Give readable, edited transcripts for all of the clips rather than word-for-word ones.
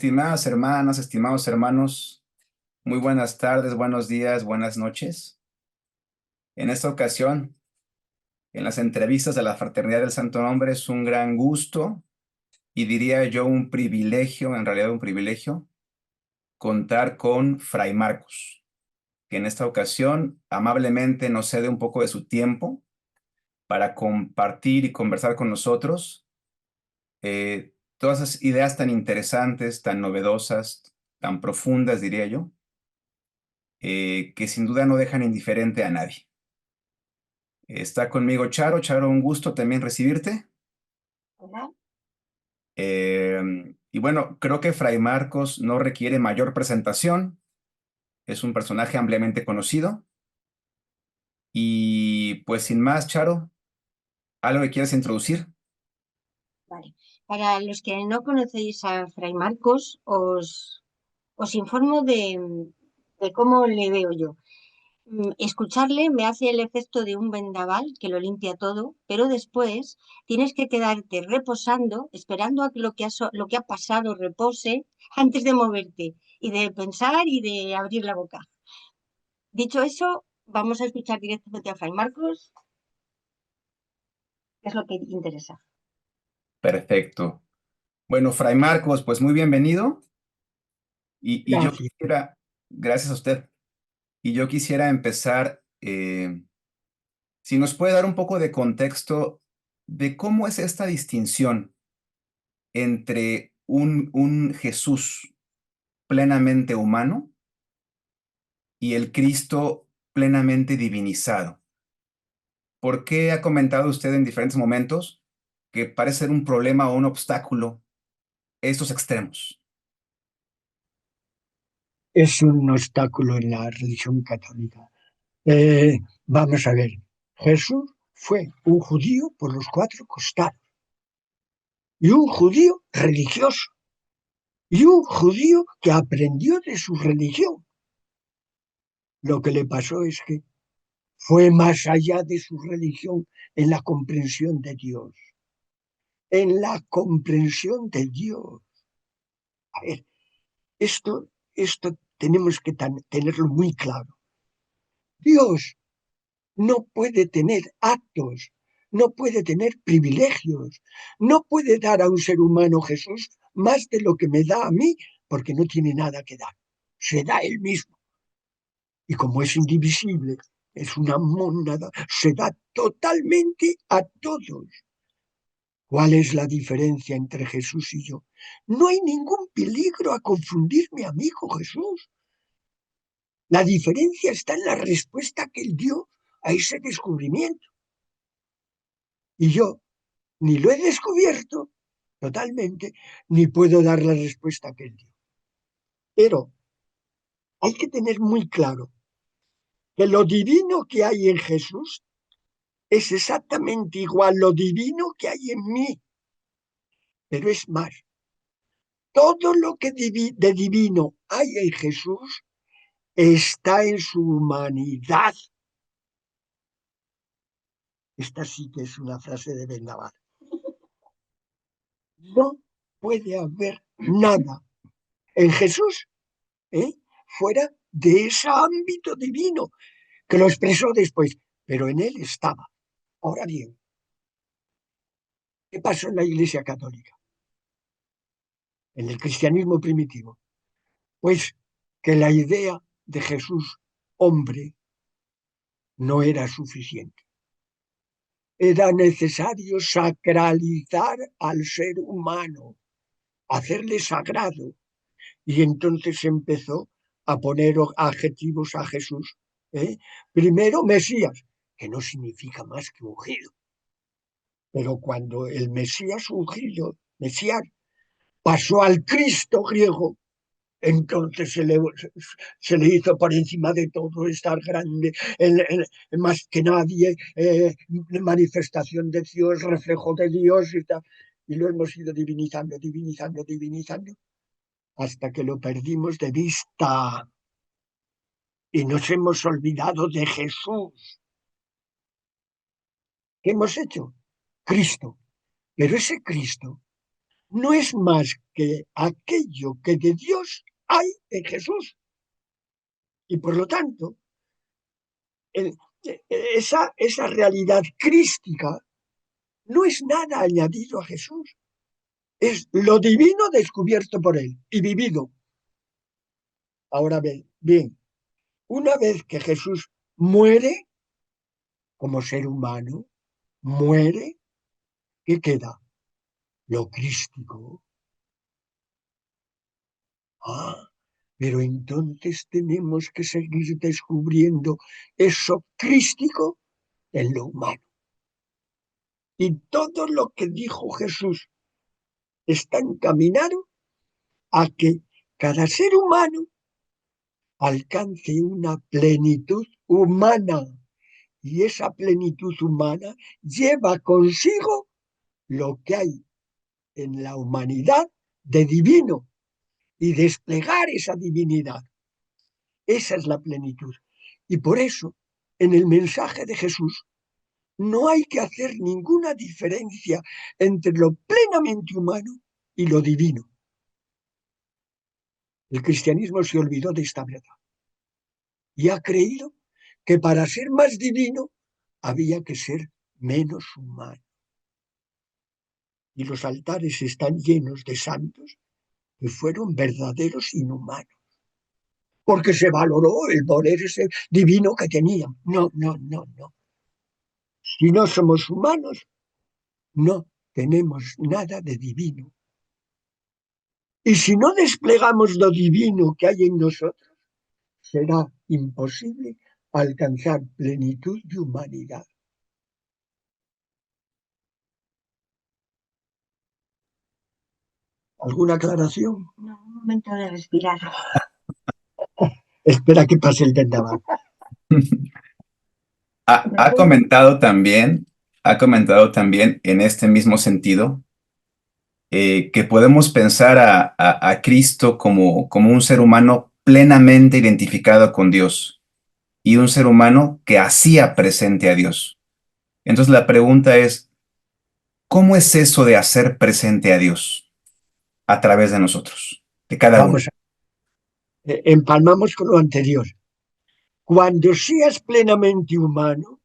estimadas hermanas, estimados hermanos, muy buenas tardes, buenos días, buenas noches. En esta ocasión, en las entrevistas de la Fraternidad del Santo Nombre, es un gran gusto y diría yo un privilegio, en realidad un privilegio, contar con Fray Marcos, que en esta ocasión amablemente nos cede un poco de su tiempo para compartir y conversar con nosotros todas esas ideas tan interesantes, tan novedosas, tan profundas, diría yo, que sin duda no dejan indiferente a nadie. Está conmigo Charo. Charo, un gusto también recibirte. Hola. Y bueno, creo que Fray Marcos no requiere mayor presentación. Es un personaje ampliamente conocido. Y pues sin más, Charo, ¿algo que quieras introducir? Vale. Para los que no conocéis a Fray Marcos, os informo de cómo le veo yo. Escucharle me hace el efecto de un vendaval que lo limpia todo, pero después tienes que quedarte reposando, esperando a que lo que ha pasado repose antes de moverte y de pensar y de abrir la boca. Dicho eso, vamos a escuchar directamente a Fray Marcos, que es lo que interesa. Perfecto. Bueno, Fray Marcos, pues muy bienvenido. Y yo Gracias. quisiera, gracias a usted, y yo quisiera empezar, si nos puede dar un poco de contexto de cómo es esta distinción entre un Jesús plenamente humano y el Cristo plenamente divinizado. ¿Por qué ha comentado usted en diferentes momentos que parece ser un problema o un obstáculo estos extremos? Es un obstáculo en la religión católica. Vamos a ver, Jesús fue un judío por los cuatro costados, y un judío religioso, y un judío que aprendió de su religión. Lo que le pasó es que fue más allá de su religión en la comprensión de Dios, en la comprensión de Dios. A ver, esto tenemos que tenerlo muy claro. Dios no puede tener actos, no puede tener privilegios, no puede dar a un ser humano Jesús más de lo que me da a mí, porque no tiene nada que dar. Se da él mismo. Y como es indivisible, es una mónada, se da totalmente a todos. ¿Cuál es la diferencia entre Jesús y yo? No hay ningún peligro a confundirme a mí con Jesús. La diferencia está en la respuesta que él dio a ese descubrimiento. Y yo ni lo he descubierto totalmente, ni puedo dar la respuesta que él dio. Pero hay que tener muy claro que lo divino que hay en Jesús es exactamente igual lo divino que hay en mí. Pero es más, todo lo que de divino hay en Jesús está en su humanidad. Esta sí que es una frase de Vendaval. No puede haber nada en Jesús, ¿eh?, fuera de ese ámbito divino, que lo expresó después, pero en él estaba. Ahora bien, ¿qué pasó en la Iglesia Católica? En el cristianismo primitivo. Pues que la idea de Jesús hombre no era suficiente. Era necesario sacralizar al ser humano, hacerle sagrado. Y entonces empezó a poner adjetivos a Jesús. Primero, Mesías, que no significa más que ungido. Pero cuando el Mesías ungido, Mesías, pasó al Cristo griego, entonces se le hizo por encima de todo estar grande, más que nadie, manifestación de Dios, reflejo de Dios y tal. Y lo hemos ido divinizando, divinizando, divinizando, hasta que lo perdimos de vista y nos hemos olvidado de Jesús. ¿Qué hemos hecho? Cristo. Pero ese Cristo no es más que aquello que de Dios hay en Jesús. Y por lo tanto, esa realidad crística no es nada añadido a Jesús. Es lo divino descubierto por él y vivido. Ahora bien, una vez que Jesús muere como ser humano, muere, ¿qué queda? Lo crístico. Pero entonces tenemos que seguir descubriendo eso crístico en lo humano. Y todo lo que dijo Jesús está encaminado a que cada ser humano alcance una plenitud humana. Y esa plenitud humana lleva consigo lo que hay en la humanidad de divino y desplegar esa divinidad. Esa es la plenitud. Y por eso, en el mensaje de Jesús, no hay que hacer ninguna diferencia entre lo plenamente humano y lo divino. El cristianismo se olvidó de esta verdad y ha creído que para ser más divino había que ser menos humano. Y los altares están llenos de santos que fueron verdaderos inhumanos, porque se valoró el poder ese divino que tenían. No. Si no somos humanos, no tenemos nada de divino. Y si no desplegamos lo divino que hay en nosotros, será imposible alcanzar plenitud de humanidad. ¿Alguna aclaración? No, un momento de respirar. Espera que pase el vendaval. Ha comentado también en este mismo sentido que podemos pensar a Cristo como un ser humano plenamente identificado con Dios y un ser humano que hacía presente a Dios. Entonces la pregunta es, ¿cómo es eso de hacer presente a Dios a través de nosotros, de cada uno? Vamos empalmamos con lo anterior. Cuando seas plenamente humano,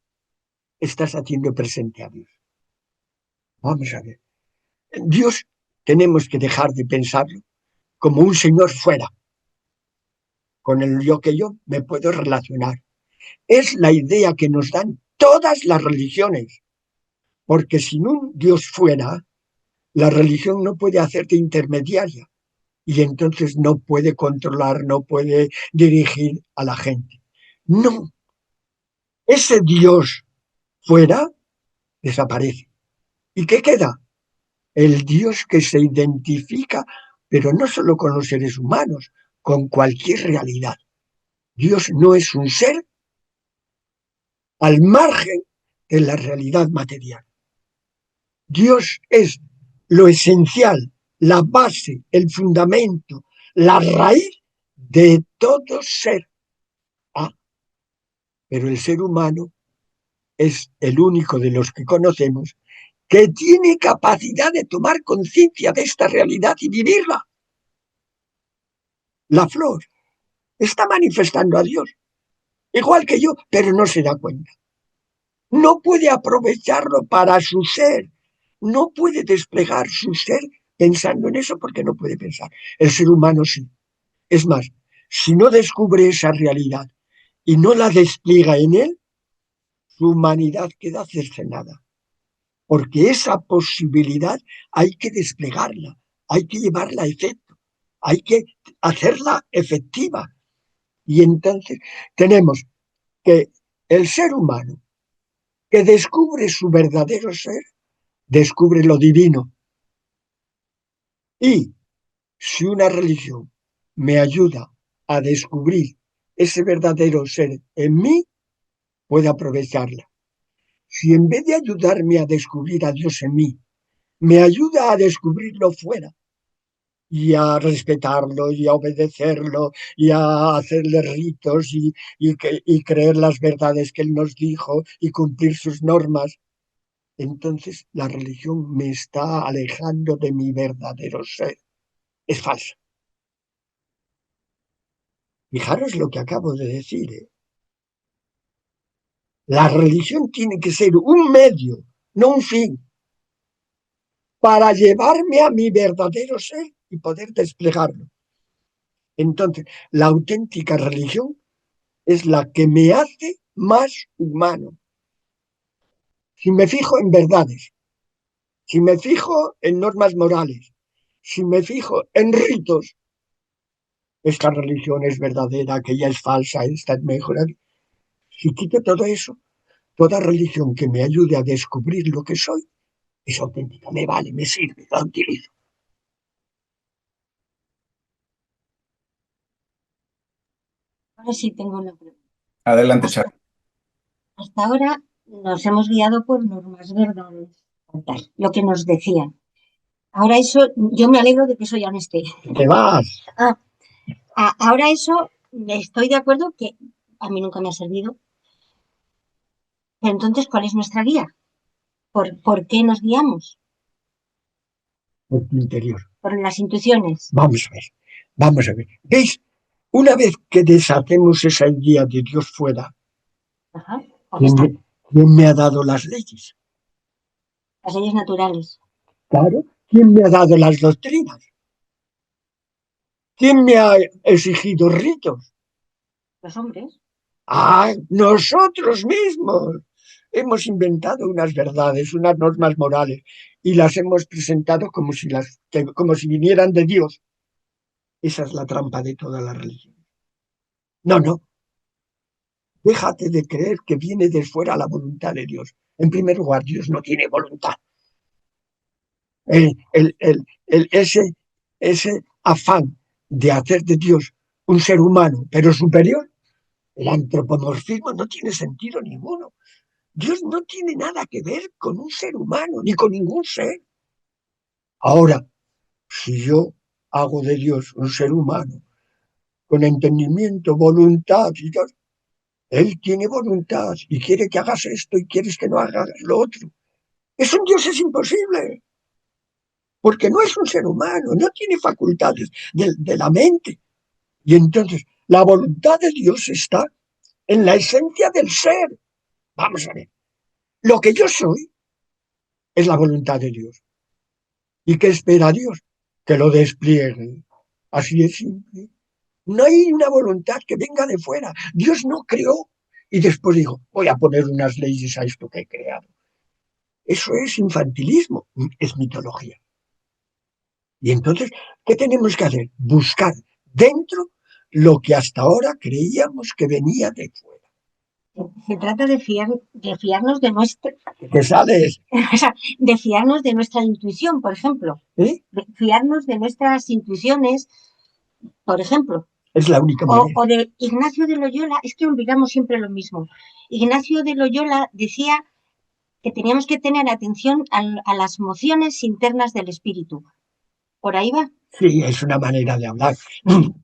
estás haciendo presente a Dios. Vamos a ver. Dios tenemos que dejar de pensarlo como un señor fuera, con el yo que yo me puedo relacionar. Es la idea que nos dan todas las religiones, porque sin un Dios fuera, la religión no puede hacerte intermediaria y entonces no puede controlar, no puede dirigir a la gente. No, ese Dios fuera desaparece. ¿Y qué queda? El Dios que se identifica, pero no solo con los seres humanos, con cualquier realidad. Dios no es un ser al margen de la realidad material. Dios es lo esencial, la base, el fundamento, la raíz de todo ser. Pero el ser humano es el único de los que conocemos que tiene capacidad de tomar conciencia de esta realidad y vivirla. La flor está manifestando a Dios, igual que yo, pero no se da cuenta. No puede aprovecharlo para su ser, no puede desplegar su ser pensando en eso porque no puede pensar. El ser humano sí. Es más, si no descubre esa realidad y no la despliega en él, su humanidad queda cercenada. Porque esa posibilidad hay que desplegarla, hay que llevarla a efecto, hay que hacerla efectiva. Y entonces tenemos que el ser humano que descubre su verdadero ser, descubre lo divino. Y si una religión me ayuda a descubrir ese verdadero ser en mí, puedo aprovecharla. Si en vez de ayudarme a descubrir a Dios en mí, me ayuda a descubrirlo fuera y a respetarlo y a obedecerlo y a hacerle ritos y creer las verdades que Él nos dijo y cumplir sus normas, entonces la religión me está alejando de mi verdadero ser. Es falsa. Fijaros lo que acabo de decir, ¿eh? La religión tiene que ser un medio, no un fin, para llevarme a mi verdadero ser y poder desplegarlo. Entonces, la auténtica religión es la que me hace más humano. Si me fijo en verdades, si me fijo en normas morales, si me fijo en ritos, esta religión es verdadera, aquella es falsa, esta es mejor. Si quito todo eso, toda religión que me ayude a descubrir lo que soy es auténtica, me vale, me sirve, la utilizo. Ahora sí tengo una pregunta. Adelante, Hasta, Char. hasta ahora nos hemos guiado por normas verdades, lo que nos decían. Ahora eso, yo me alegro de que eso ya no esté. Te vas. Ah, ahora eso, estoy de acuerdo que a mí nunca me ha servido. Pero entonces, ¿cuál es nuestra guía? ¿Por qué nos guiamos? Por tu interior. Por las intuiciones. Vamos a ver, vamos a ver. ¿Veis? Una vez que deshacemos esa guía de Dios fuera, Ajá, ahí ¿quién está. quién me ha dado las leyes? Las leyes naturales. Claro, ¿quién me ha dado las doctrinas? ¿Quién me ha exigido ritos? Los hombres. Ah, nosotros mismos. Hemos inventado unas verdades, unas normas morales y las hemos presentado como si vinieran de Dios. Esa es la trampa de toda la religión. No, no. Déjate de creer que viene de fuera la voluntad de Dios. En primer lugar, Dios no tiene voluntad. El, el, el, ese afán de hacer de Dios un ser humano, pero superior, el antropomorfismo no tiene sentido ninguno. Dios no tiene nada que ver con un ser humano, ni con ningún ser. Ahora, si yo hago de Dios un ser humano, con entendimiento, voluntad, y Dios, Él tiene voluntad y quiere que hagas esto y quieres que no hagas lo otro. Eso en Dios es imposible, porque no es un ser humano, no tiene facultades de la mente. Y entonces, la voluntad de Dios está en la esencia del ser. Vamos a ver, lo que yo soy es la voluntad de Dios. ¿Y qué espera Dios? Que lo despliegue. Así es simple. No hay una voluntad que venga de fuera. Dios no creó y después dijo, voy a poner unas leyes a esto que he creado. Eso es infantilismo, es mitología. Y entonces, ¿qué tenemos que hacer? Buscar dentro lo que hasta ahora creíamos que venía de fuera. Se trata de fiarnos de nuestra, ¿Qué sales? o sea, de fiarnos de nuestra intuición, por ejemplo. ¿Eh? De fiarnos de nuestras intuiciones, por ejemplo. Es la única manera. O de Ignacio de Loyola, es que olvidamos siempre lo mismo. Ignacio de Loyola decía que teníamos que tener atención a las mociones internas del espíritu. ¿Por ahí va? Sí, es una manera de hablar,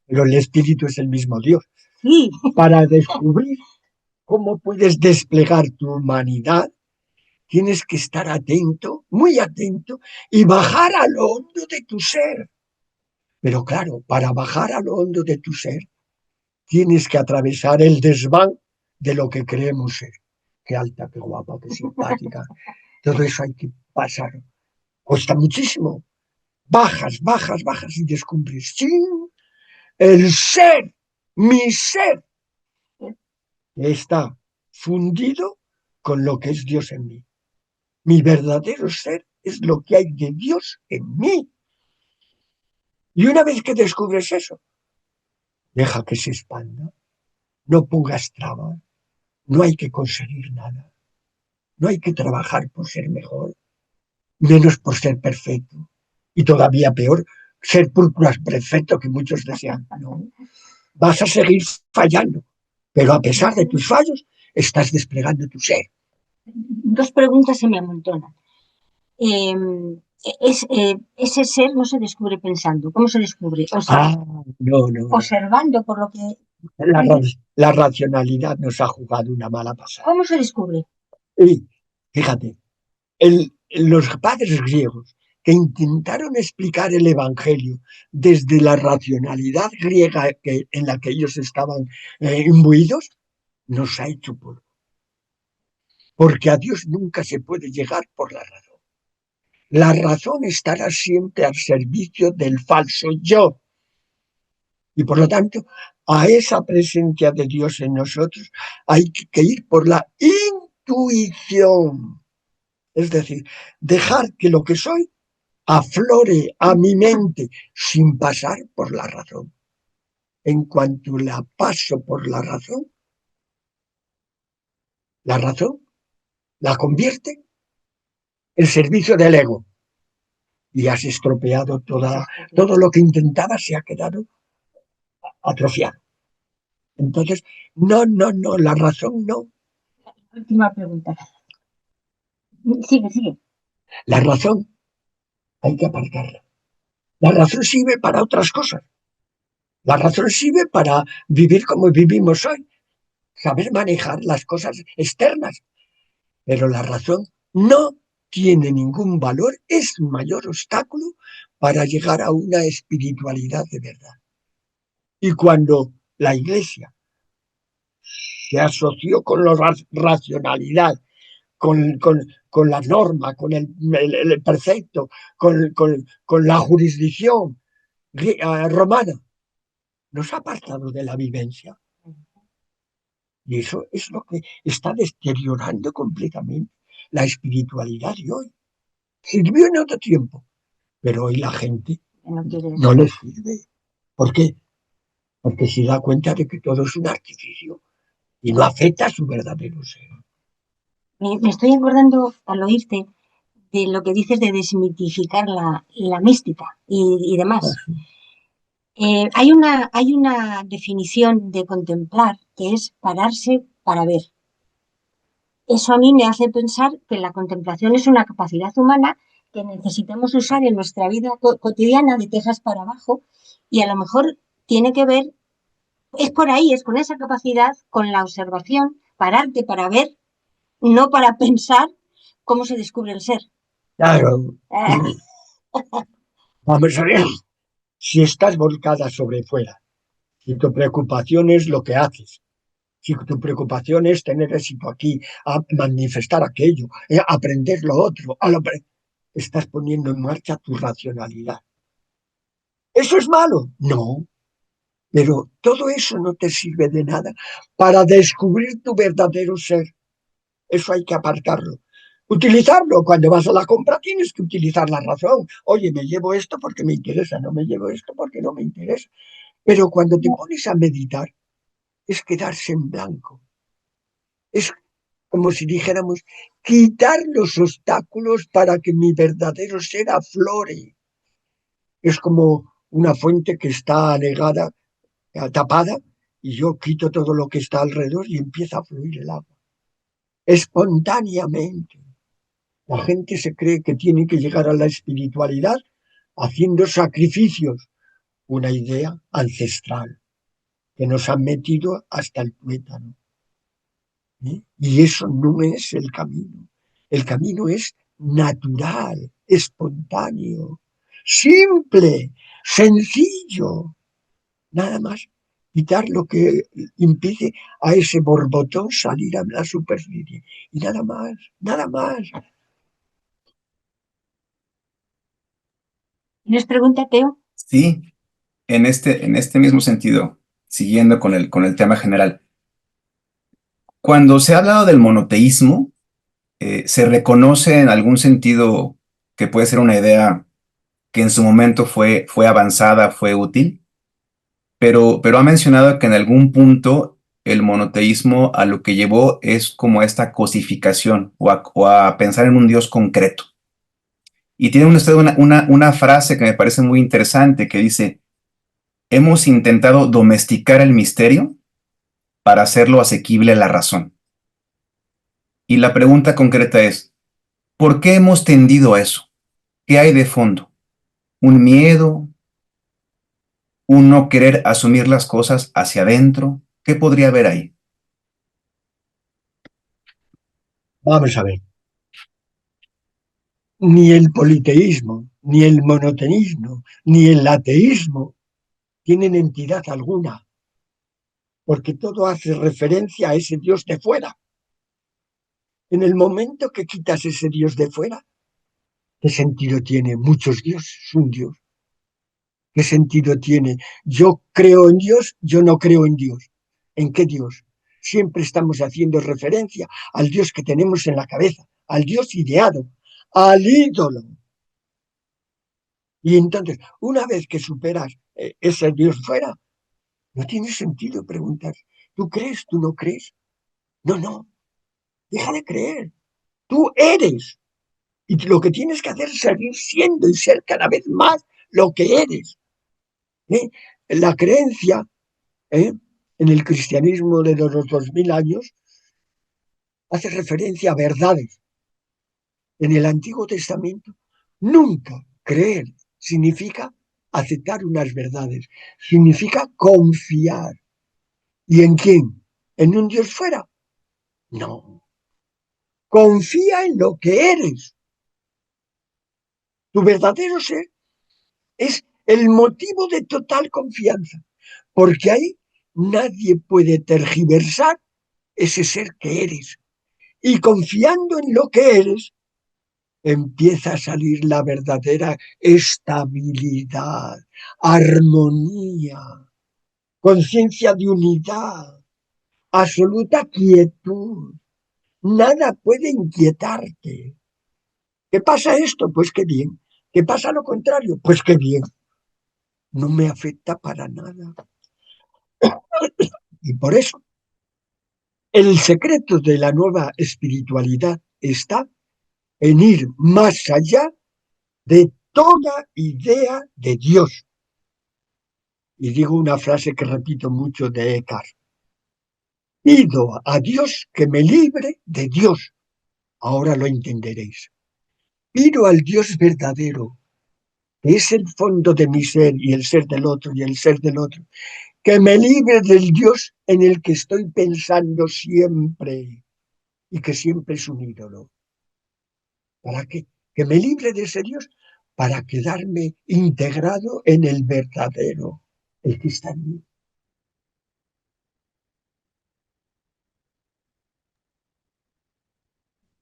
pero el espíritu es el mismo Dios. Sí. Para descubrir cómo puedes desplegar tu humanidad, tienes que estar atento, muy atento, y bajar a lo hondo de tu ser. Pero claro, para bajar a lo hondo de tu ser, tienes que atravesar el desván de lo que creemos ser. Qué alta, qué guapa, qué simpática. Todo eso hay que pasar. Cuesta muchísimo. Bajas, bajas, bajas y descubres, sí, el ser, mi ser, está fundido con lo que es Dios en mí. Mi verdadero ser es lo que hay de Dios en mí. Y una vez que descubres eso, deja que se expanda. No pongas trabas. No hay que conseguir nada. No hay que trabajar por ser mejor, menos por ser perfecto. Y todavía peor, ser púrpuras perfecto que muchos desean. No. Vas a seguir fallando, pero a pesar de tus fallos, estás desplegando tu ser. Dos preguntas se me amontonan. Ese ser no se descubre pensando. ¿Cómo se descubre? O sea, No. observando por lo que... La racionalidad nos ha jugado una mala pasada. ¿Cómo se descubre? Y fíjate, los padres griegos que intentaron explicar el Evangelio desde la racionalidad griega en la que ellos estaban imbuidos, nos ha hecho polvo. Porque a Dios nunca se puede llegar por la razón. La razón estará siempre al servicio del falso yo. Y por lo tanto, a esa presencia de Dios en nosotros hay que ir por la intuición. Es decir, dejar que lo que soy aflore a mi mente sin pasar por la razón. En cuanto la paso por la razón la convierte en servicio del ego. Y has estropeado todo lo que intentaba, se ha quedado atrofiado. Entonces, no, la razón no. Última pregunta. Sigue. La razón hay que apartarla. La razón sirve para otras cosas. La razón sirve para vivir como vivimos hoy, saber manejar las cosas externas. Pero la razón no tiene ningún valor, es un mayor obstáculo para llegar a una espiritualidad de verdad. Y cuando la Iglesia se asoció con la racionalidad, con la norma, con el precepto, con la jurisdicción romana, nos ha apartado de la vivencia. Y eso es lo que está deteriorando completamente la espiritualidad de hoy. Sirvió en otro tiempo, pero hoy la gente no le sirve. ¿Por qué? Porque se da cuenta de que todo es un artificio y no afecta a su verdadero ser. Me estoy acordando al oírte de lo que dices de desmitificar la mística y demás. Hay una definición de contemplar que es pararse para ver. Eso a mí me hace pensar que la contemplación es una capacidad humana que necesitamos usar en nuestra vida cotidiana de tejas para abajo y a lo mejor tiene que ver, es por ahí, es con esa capacidad, con la observación, pararte para ver, no para pensar cómo se descubre el ser. Claro. Vamos a ver. Si estás volcada sobre fuera, si tu preocupación es lo que haces, si tu preocupación es tener éxito aquí, a manifestar aquello, aprender lo otro, estás poniendo en marcha tu racionalidad. ¿Eso es malo? No, pero todo eso no te sirve de nada para descubrir tu verdadero ser. Eso hay que apartarlo. Utilizarlo. Cuando vas a la compra tienes que utilizar la razón. Oye, me llevo esto porque me interesa, no me llevo esto porque no me interesa. Pero cuando te pones a meditar, es quedarse en blanco. Es como si dijéramos, quitar los obstáculos para que mi verdadero ser aflore. Es como una fuente que está anegada, tapada, y yo quito todo lo que está alrededor y empieza a fluir el agua. Espontáneamente. La gente se cree que tiene que llegar a la espiritualidad haciendo sacrificios. Una idea ancestral que nos han metido hasta el tuétano. Y eso no es el camino. El camino es natural, espontáneo, simple, sencillo. Nada más quitar lo que impide a ese borbotón salir a la superficie. Y nada más, nada más. ¿Tienes pregunta, Teo? Sí, en este mismo sentido, siguiendo con el tema general, cuando se ha hablado del monoteísmo, se reconoce en algún sentido que puede ser una idea que en su momento fue avanzada, fue útil, pero ha mencionado que en algún punto el monoteísmo a lo que llevó es como esta cosificación o a pensar en un Dios concreto. Y tiene usted una frase que me parece muy interesante que dice, hemos intentado domesticar el misterio para hacerlo asequible a la razón. Y la pregunta concreta es, ¿por qué hemos tendido a eso? ¿Qué hay de fondo? ¿Un miedo? ¿Un no querer asumir las cosas hacia adentro? ¿Qué podría haber ahí? Vamos a ver. ni el politeísmo, ni el monoteísmo, ni el ateísmo tienen entidad alguna, porque todo hace referencia a ese Dios de fuera. En el momento que quitas ese Dios de fuera, ¿qué sentido tiene? Muchos dioses, un Dios. ¿Qué sentido tiene? Yo creo en Dios, yo no creo en Dios. ¿En qué Dios? Siempre estamos haciendo referencia al Dios que tenemos en la cabeza, al Dios ideado, al ídolo. Y entonces, una vez que superas ese Dios fuera, no tiene sentido preguntar, ¿tú crees? ¿Tú no crees? No, no, deja de creer. Tú eres. Y lo que tienes que hacer es seguir siendo y ser cada vez más lo que eres. ¿Eh? La creencia en el cristianismo de los 2000 años hace referencia a verdades. En el Antiguo Testamento, nunca creer significa aceptar unas verdades, significa confiar. ¿Y en quién? ¿En un Dios fuera? No. Confía en lo que eres. Tu verdadero ser es el motivo de total confianza, porque ahí nadie puede tergiversar ese ser que eres. Y confiando en lo que eres, empieza a salir la verdadera estabilidad, armonía, conciencia de unidad, absoluta quietud. Nada puede inquietarte. ¿Qué pasa esto? Pues qué bien. ¿Qué pasa lo contrario? Pues qué bien. No me afecta para nada. Y por eso, el secreto de la nueva espiritualidad está en ir más allá de toda idea de Dios. Y digo una frase que repito mucho de Eckhart. Pido a Dios que me libre de Dios. Ahora lo entenderéis. Pido al Dios verdadero, que es el fondo de mi ser y el ser del otro y el ser del otro, que me libre del Dios en el que estoy pensando siempre y que siempre es un ídolo. ¿Para qué? Que me libre de ese Dios para quedarme integrado en el verdadero, el que está en mí.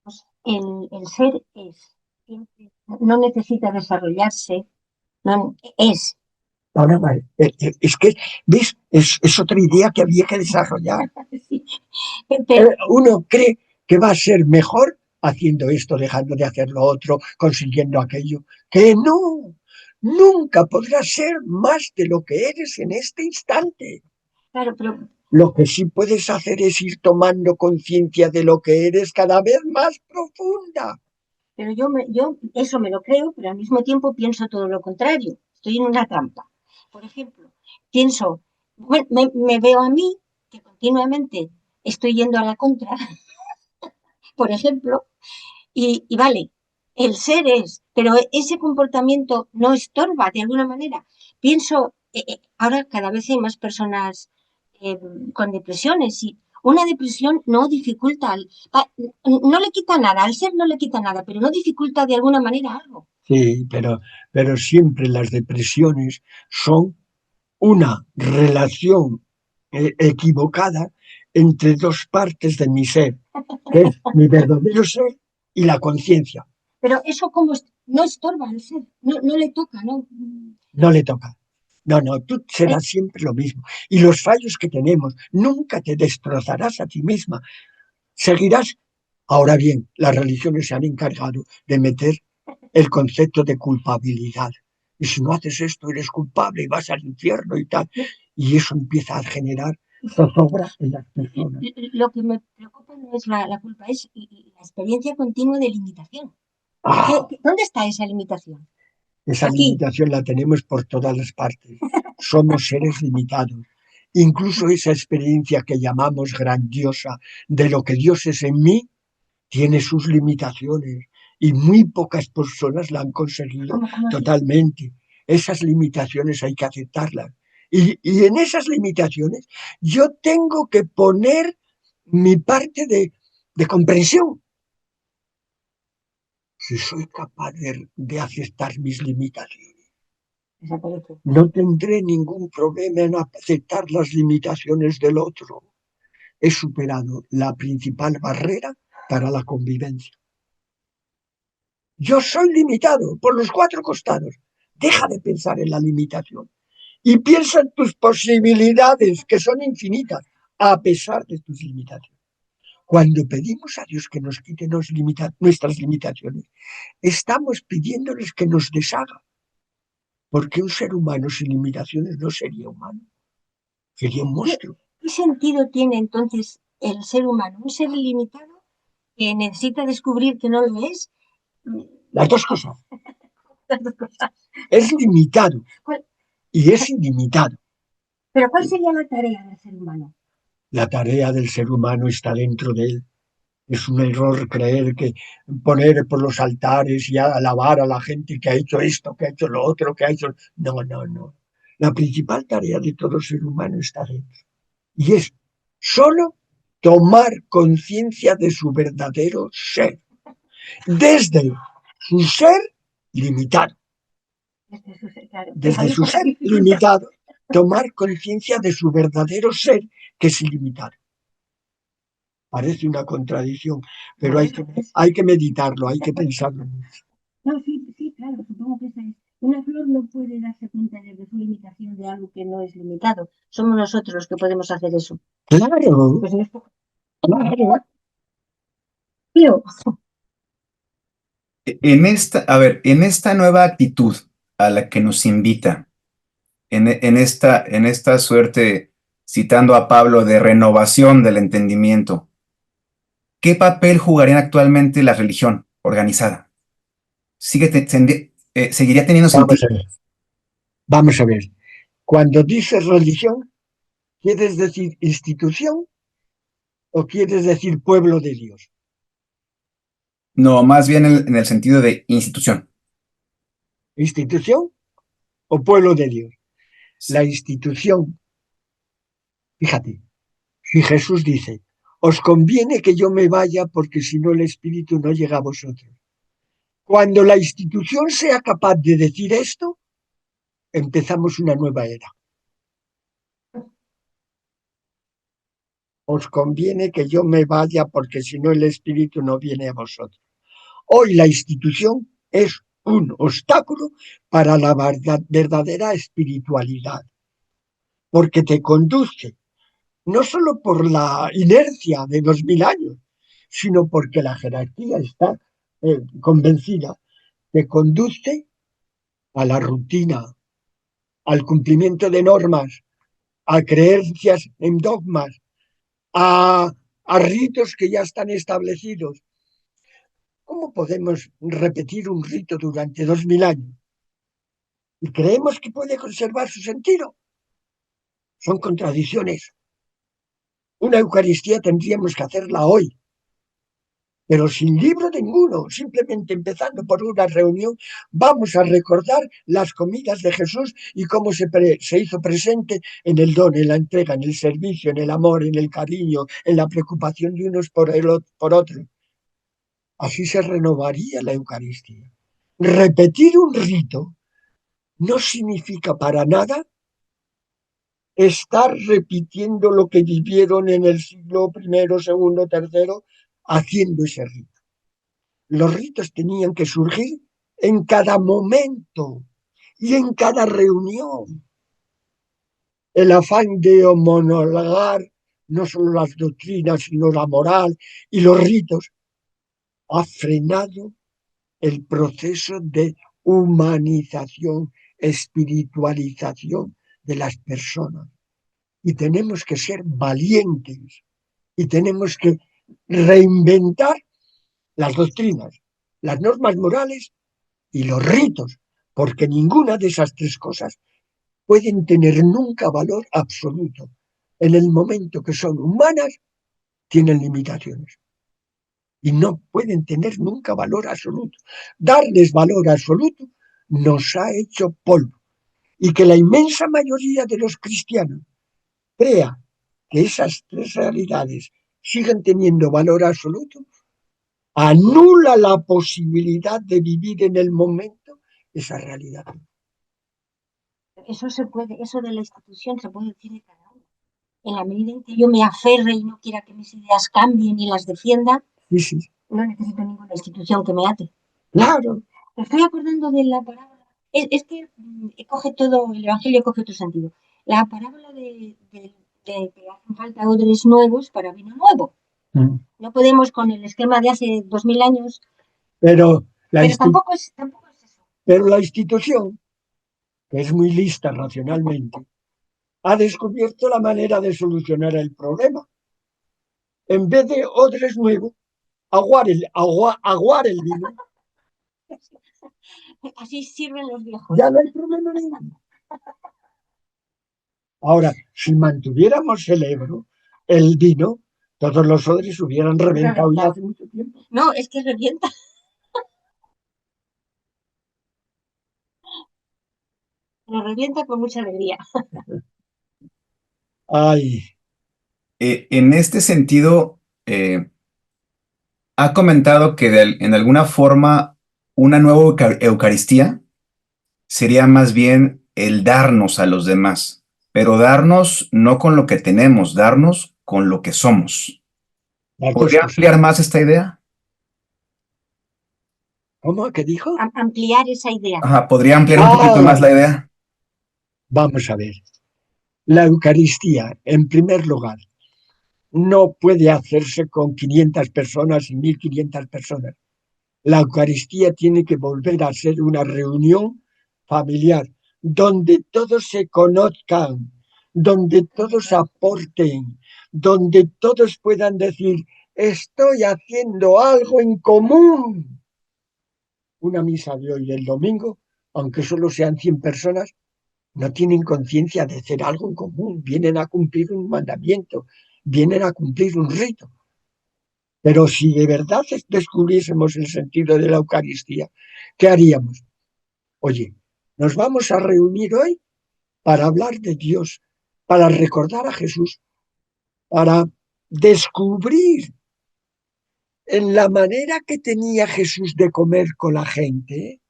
Pues el ser es, no necesita desarrollarse, no, es. Ahora, vale, es que, ¿ves? Es otra idea que había que desarrollar. Sí. Pero, Uno cree que va a ser mejor haciendo esto, dejando de hacer lo otro, consiguiendo aquello. Que no, nunca podrás ser más de lo que eres en este instante. claro, pero Lo que sí puedes hacer es ir tomando conciencia de lo que eres cada vez más profunda. Pero yo eso me lo creo, pero al mismo tiempo pienso todo lo contrario. Estoy en una trampa. Por ejemplo, pienso, bueno, me veo a mí que continuamente estoy yendo a la contra, por ejemplo, y vale, el ser es, pero ese comportamiento no estorba de alguna manera. Pienso, ahora cada vez hay más personas eh, con depresiones y una depresión no dificulta, no le quita nada, al ser no le quita nada, pero no dificulta de alguna manera algo. Sí, pero siempre las depresiones son una relación equivocada entre dos partes de mi ser, que es mi verdadero ser y la conciencia. Pero eso como no estorba al ser, no le toca, ¿no? No le toca. No, no, tú serás siempre lo mismo. Y los fallos que tenemos, nunca te destrozarás a ti misma. Seguirás. Ahora bien, las religiones se han encargado de meter el concepto de culpabilidad. Y si no haces esto, eres culpable y vas al infierno y tal. Y eso empieza a generar zozobra en las personas. Lo que me preocupa no es la culpa, es la experiencia continua de limitación. ¡Ah! ¿Dónde está esa limitación? Esa Aquí. limitación la tenemos por todas las partes. Somos seres limitados. Incluso esa experiencia que llamamos grandiosa de lo que Dios es en mí tiene sus limitaciones y muy pocas personas la han conseguido ¿Cómo totalmente. Esas limitaciones hay que aceptarlas. Y en esas limitaciones yo tengo que poner mi parte de comprensión. si soy capaz de aceptar mis limitaciones, Desaparece. no tendré ningún problema en aceptar las limitaciones del otro. He superado la principal barrera para la convivencia. Yo soy limitado por los cuatro costados. Deja de pensar en la limitación y piensa en tus posibilidades, que son infinitas, a pesar de tus limitaciones. Cuando pedimos a Dios que nos quite nuestras limitaciones, estamos pidiéndoles que nos deshaga, porque un ser humano sin limitaciones no sería humano, sería un monstruo. ¿Qué sentido tiene entonces el ser humano? ¿Un ser ilimitado que necesita descubrir que no lo es? Las dos cosas. Las dos cosas. Es limitado ¿Cuál? y es ilimitado. ¿Pero cuál sería la tarea del ser humano? La tarea del ser humano está dentro de él. Es un error creer que poner por los altares y alabar a la gente que ha hecho esto, que ha hecho lo otro, que ha hecho... No, no, no. La principal tarea de todo ser humano está dentro. Y es solo tomar conciencia de su verdadero ser. Desde su ser limitado. Claro. Desde su ser limitado, tomar conciencia de su verdadero ser, que es ilimitado. Parece una contradicción, pero hay que meditarlo, hay que pensarlo mucho. No, sí, claro, supongo que esa es. Una flor no puede darse cuenta de su limitación de algo que no es limitado. Somos nosotros los que podemos hacer eso. Claro, Pues no es poco. claro. Tío, En esta nueva actitud a la que nos invita, en esta suerte, citando a Pablo, de renovación del entendimiento, ¿qué papel jugaría actualmente la religión organizada? ¿Seguiría teniendo Vamos sentido? a ver, vamos a ver. Cuando dices religión, ¿quieres decir institución o quieres decir pueblo de Dios? No, más bien en el sentido de institución. ¿Institución o pueblo de Dios? La institución, fíjate, si Jesús dice, os conviene que yo me vaya porque si no el Espíritu no llega a vosotros. Cuando la institución sea capaz de decir esto, empezamos una nueva era. Os conviene que yo me vaya porque si no el Espíritu no viene a vosotros. Hoy la institución es un obstáculo para la verdadera espiritualidad, porque te conduce no solo por la inercia de 2000 años, sino porque la jerarquía está convencida, te conduce a la rutina, al cumplimiento de normas, a creencias en dogmas, a ritos que ya están establecidos. ¿Cómo podemos repetir un rito durante 2000 años? ¿Y creemos que puede conservar su sentido? Son contradicciones. Una Eucaristía tendríamos que hacerla hoy, pero sin libro ninguno, simplemente empezando por una reunión, vamos a recordar las comidas de Jesús y cómo se hizo presente en el don, en la entrega, en el servicio, en el amor, en el cariño, en la preocupación de unos por otros. Así se renovaría la Eucaristía. Repetir un rito no significa para nada estar repitiendo lo que vivieron en el siglo primero, segundo, tercero, haciendo ese rito. Los ritos tenían que surgir en cada momento y en cada reunión. El afán de homologar no solo las doctrinas, sino la moral y los ritos ha frenado el proceso de humanización, espiritualización de las personas. Y tenemos que ser valientes y tenemos que reinventar las doctrinas, las normas morales y los ritos, porque ninguna de esas tres cosas pueden tener nunca valor absoluto. En el momento que son humanas, tienen limitaciones y no pueden tener nunca valor absoluto. Darles valor absoluto nos ha hecho polvo, y que la inmensa mayoría de los cristianos crea que esas tres realidades siguen teniendo valor absoluto, anula la posibilidad de vivir en el momento esa realidad. Eso de la institución se puede decir de cada uno. En la medida en que yo me aferre y no quiera que mis ideas cambien y las defienda, Sí, sí, no necesito ninguna institución que me ate. claro. Me estoy acordando de la parábola. Es que coge todo, el Evangelio coge otro sentido. La parábola de que hacen falta odres nuevos para vino nuevo. No podemos con el esquema de hace 2000 años, Pero pero tampoco es eso. pero la institución, que es muy lista racionalmente, ha descubierto la manera de solucionar el problema. En vez de odres nuevos, aguar el vino. Así sirven los viejos. Ya no hay problema ninguno. Ahora, si mantuviéramos el vino, todos los odres hubieran reventado ya hace mucho tiempo. No, es que revienta. Lo revienta con mucha alegría. Ay, En este sentido, ha comentado que en alguna forma una nueva Eucaristía sería más bien el darnos a los demás, pero darnos no con lo que tenemos, darnos con lo que somos. las dos ¿Podría cosas. ampliar más esta idea? ¿Cómo? ¿Qué dijo? Ampliar esa idea. Ajá, ¿podría ampliar un poquito más la idea? Vamos a ver. La Eucaristía, en primer lugar, no puede hacerse con 500 personas y 1500 personas. La Eucaristía tiene que volver a ser una reunión familiar donde todos se conozcan, donde todos aporten, donde todos puedan decir, estoy haciendo algo en común. Una misa de hoy del domingo, aunque solo sean 100 personas, no tienen conciencia de hacer algo en común, vienen a cumplir un mandamiento, vienen a cumplir un rito. Pero si de verdad descubriésemos el sentido de la Eucaristía, ¿qué haríamos? Oye, nos vamos a reunir hoy para hablar de Dios, para recordar a Jesús, para descubrir en la manera que tenía Jesús de comer con la gente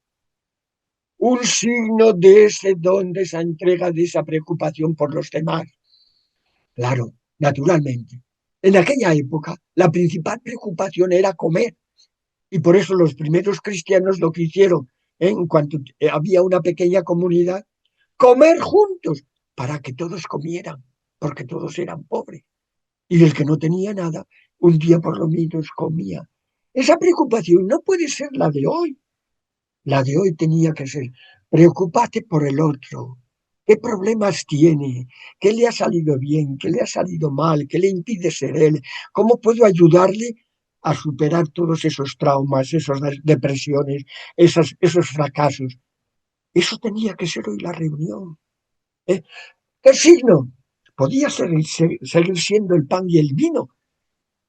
un signo de ese don, de esa entrega, de esa preocupación por los demás. Claro, naturalmente. En aquella época, la principal preocupación era comer. Y por eso los primeros cristianos lo que hicieron, en cuanto había una pequeña comunidad, comer juntos para que todos comieran, porque todos eran pobres. Y el que no tenía nada, un día por lo menos comía. Esa preocupación no puede ser la de hoy. La de hoy tenía que ser, preocúpate por el otro. ¿Qué problemas tiene? ¿Qué le ha salido bien? ¿Qué le ha salido mal? ¿Qué le impide ser él? ¿Cómo puedo ayudarle a superar todos esos traumas, esas depresiones, esos fracasos? Eso tenía que ser hoy la reunión. ¿Eh? ¿Qué signo? Podía seguir siendo el pan y el vino,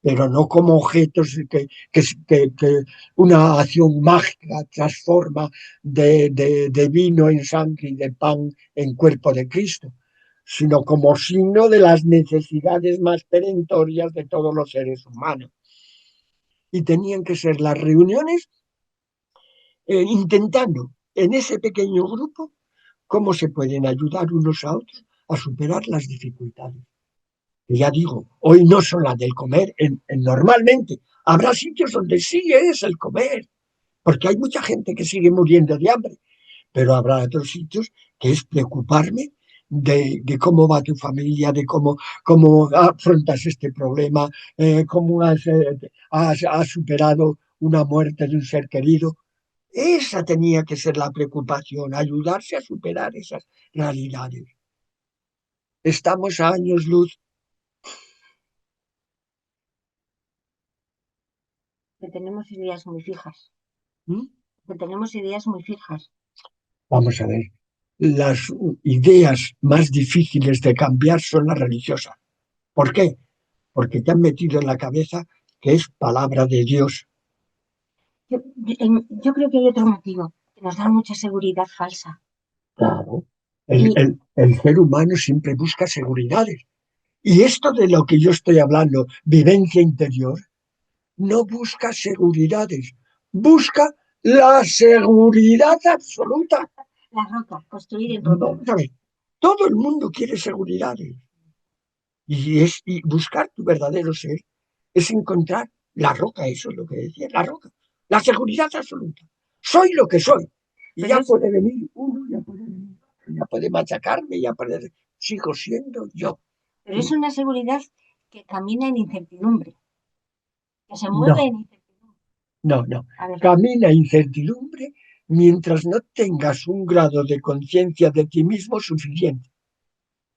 pero no como objetos que una acción mágica transforma de vino en sangre y de pan en cuerpo de Cristo, sino como signo de las necesidades más perentorias de todos los seres humanos. Y tenían que ser las reuniones intentando en ese pequeño grupo cómo se pueden ayudar unos a otros a superar las dificultades. Ya digo, hoy no son las del comer, normalmente habrá sitios donde sí es el comer, porque hay mucha gente que sigue muriendo de hambre, pero habrá otros sitios que es preocuparme de cómo va tu familia, de cómo afrontas este problema, cómo has superado una muerte de un ser querido. Esa tenía que ser la preocupación, ayudarse a superar esas realidades. Estamos a años luz. Que tenemos ideas muy fijas. ¿Mm? Que tenemos ideas muy fijas. Vamos a ver, las ideas más difíciles de cambiar son las religiosas. ¿Por qué? Porque te han metido en la cabeza que es palabra de Dios. Yo creo que hay otro motivo, que nos da mucha seguridad falsa. Claro. Y El ser humano siempre busca seguridades. Y esto de lo que yo estoy hablando, vivencia interior, no busca seguridades, busca la seguridad absoluta. La roca, construir en roca. Vamos a ver, todo el mundo quiere seguridades. Y buscar tu verdadero ser es encontrar la roca, eso es lo que decía, la roca, la seguridad absoluta. Soy lo que soy. Y ya puede venir uno, ya puede venir otro, ya puede machacarme, ya puede... Sigo siendo yo. Pero es una seguridad que camina en incertidumbre, que se No, mueve en incertidumbre. no. A ver, Camina incertidumbre mientras no tengas un grado de conciencia de ti mismo suficiente.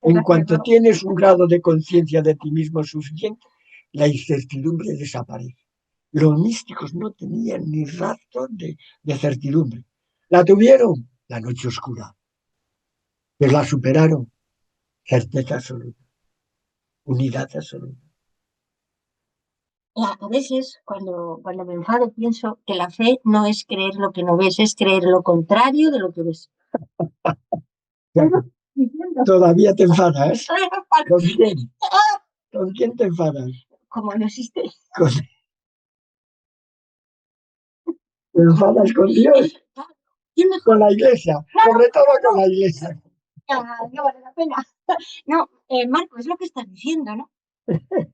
En cuanto tienes un grado de conciencia de ti mismo suficiente, la incertidumbre desaparece. Los místicos no tenían ni rastro de certidumbre. La tuvieron la noche oscura, pero la superaron. Certeza absoluta, unidad absoluta. a veces cuando me enfado pienso que la fe no es creer lo que no ves, es creer lo contrario de lo que ves. Todavía te enfadas. ¿Con quién? ¿Con quién te enfadas? Como no existe. ¿Te enfadas con Dios? Con la iglesia, sobre todo con la iglesia. No vale la pena. No, Marco, es lo que estás diciendo, ¿no?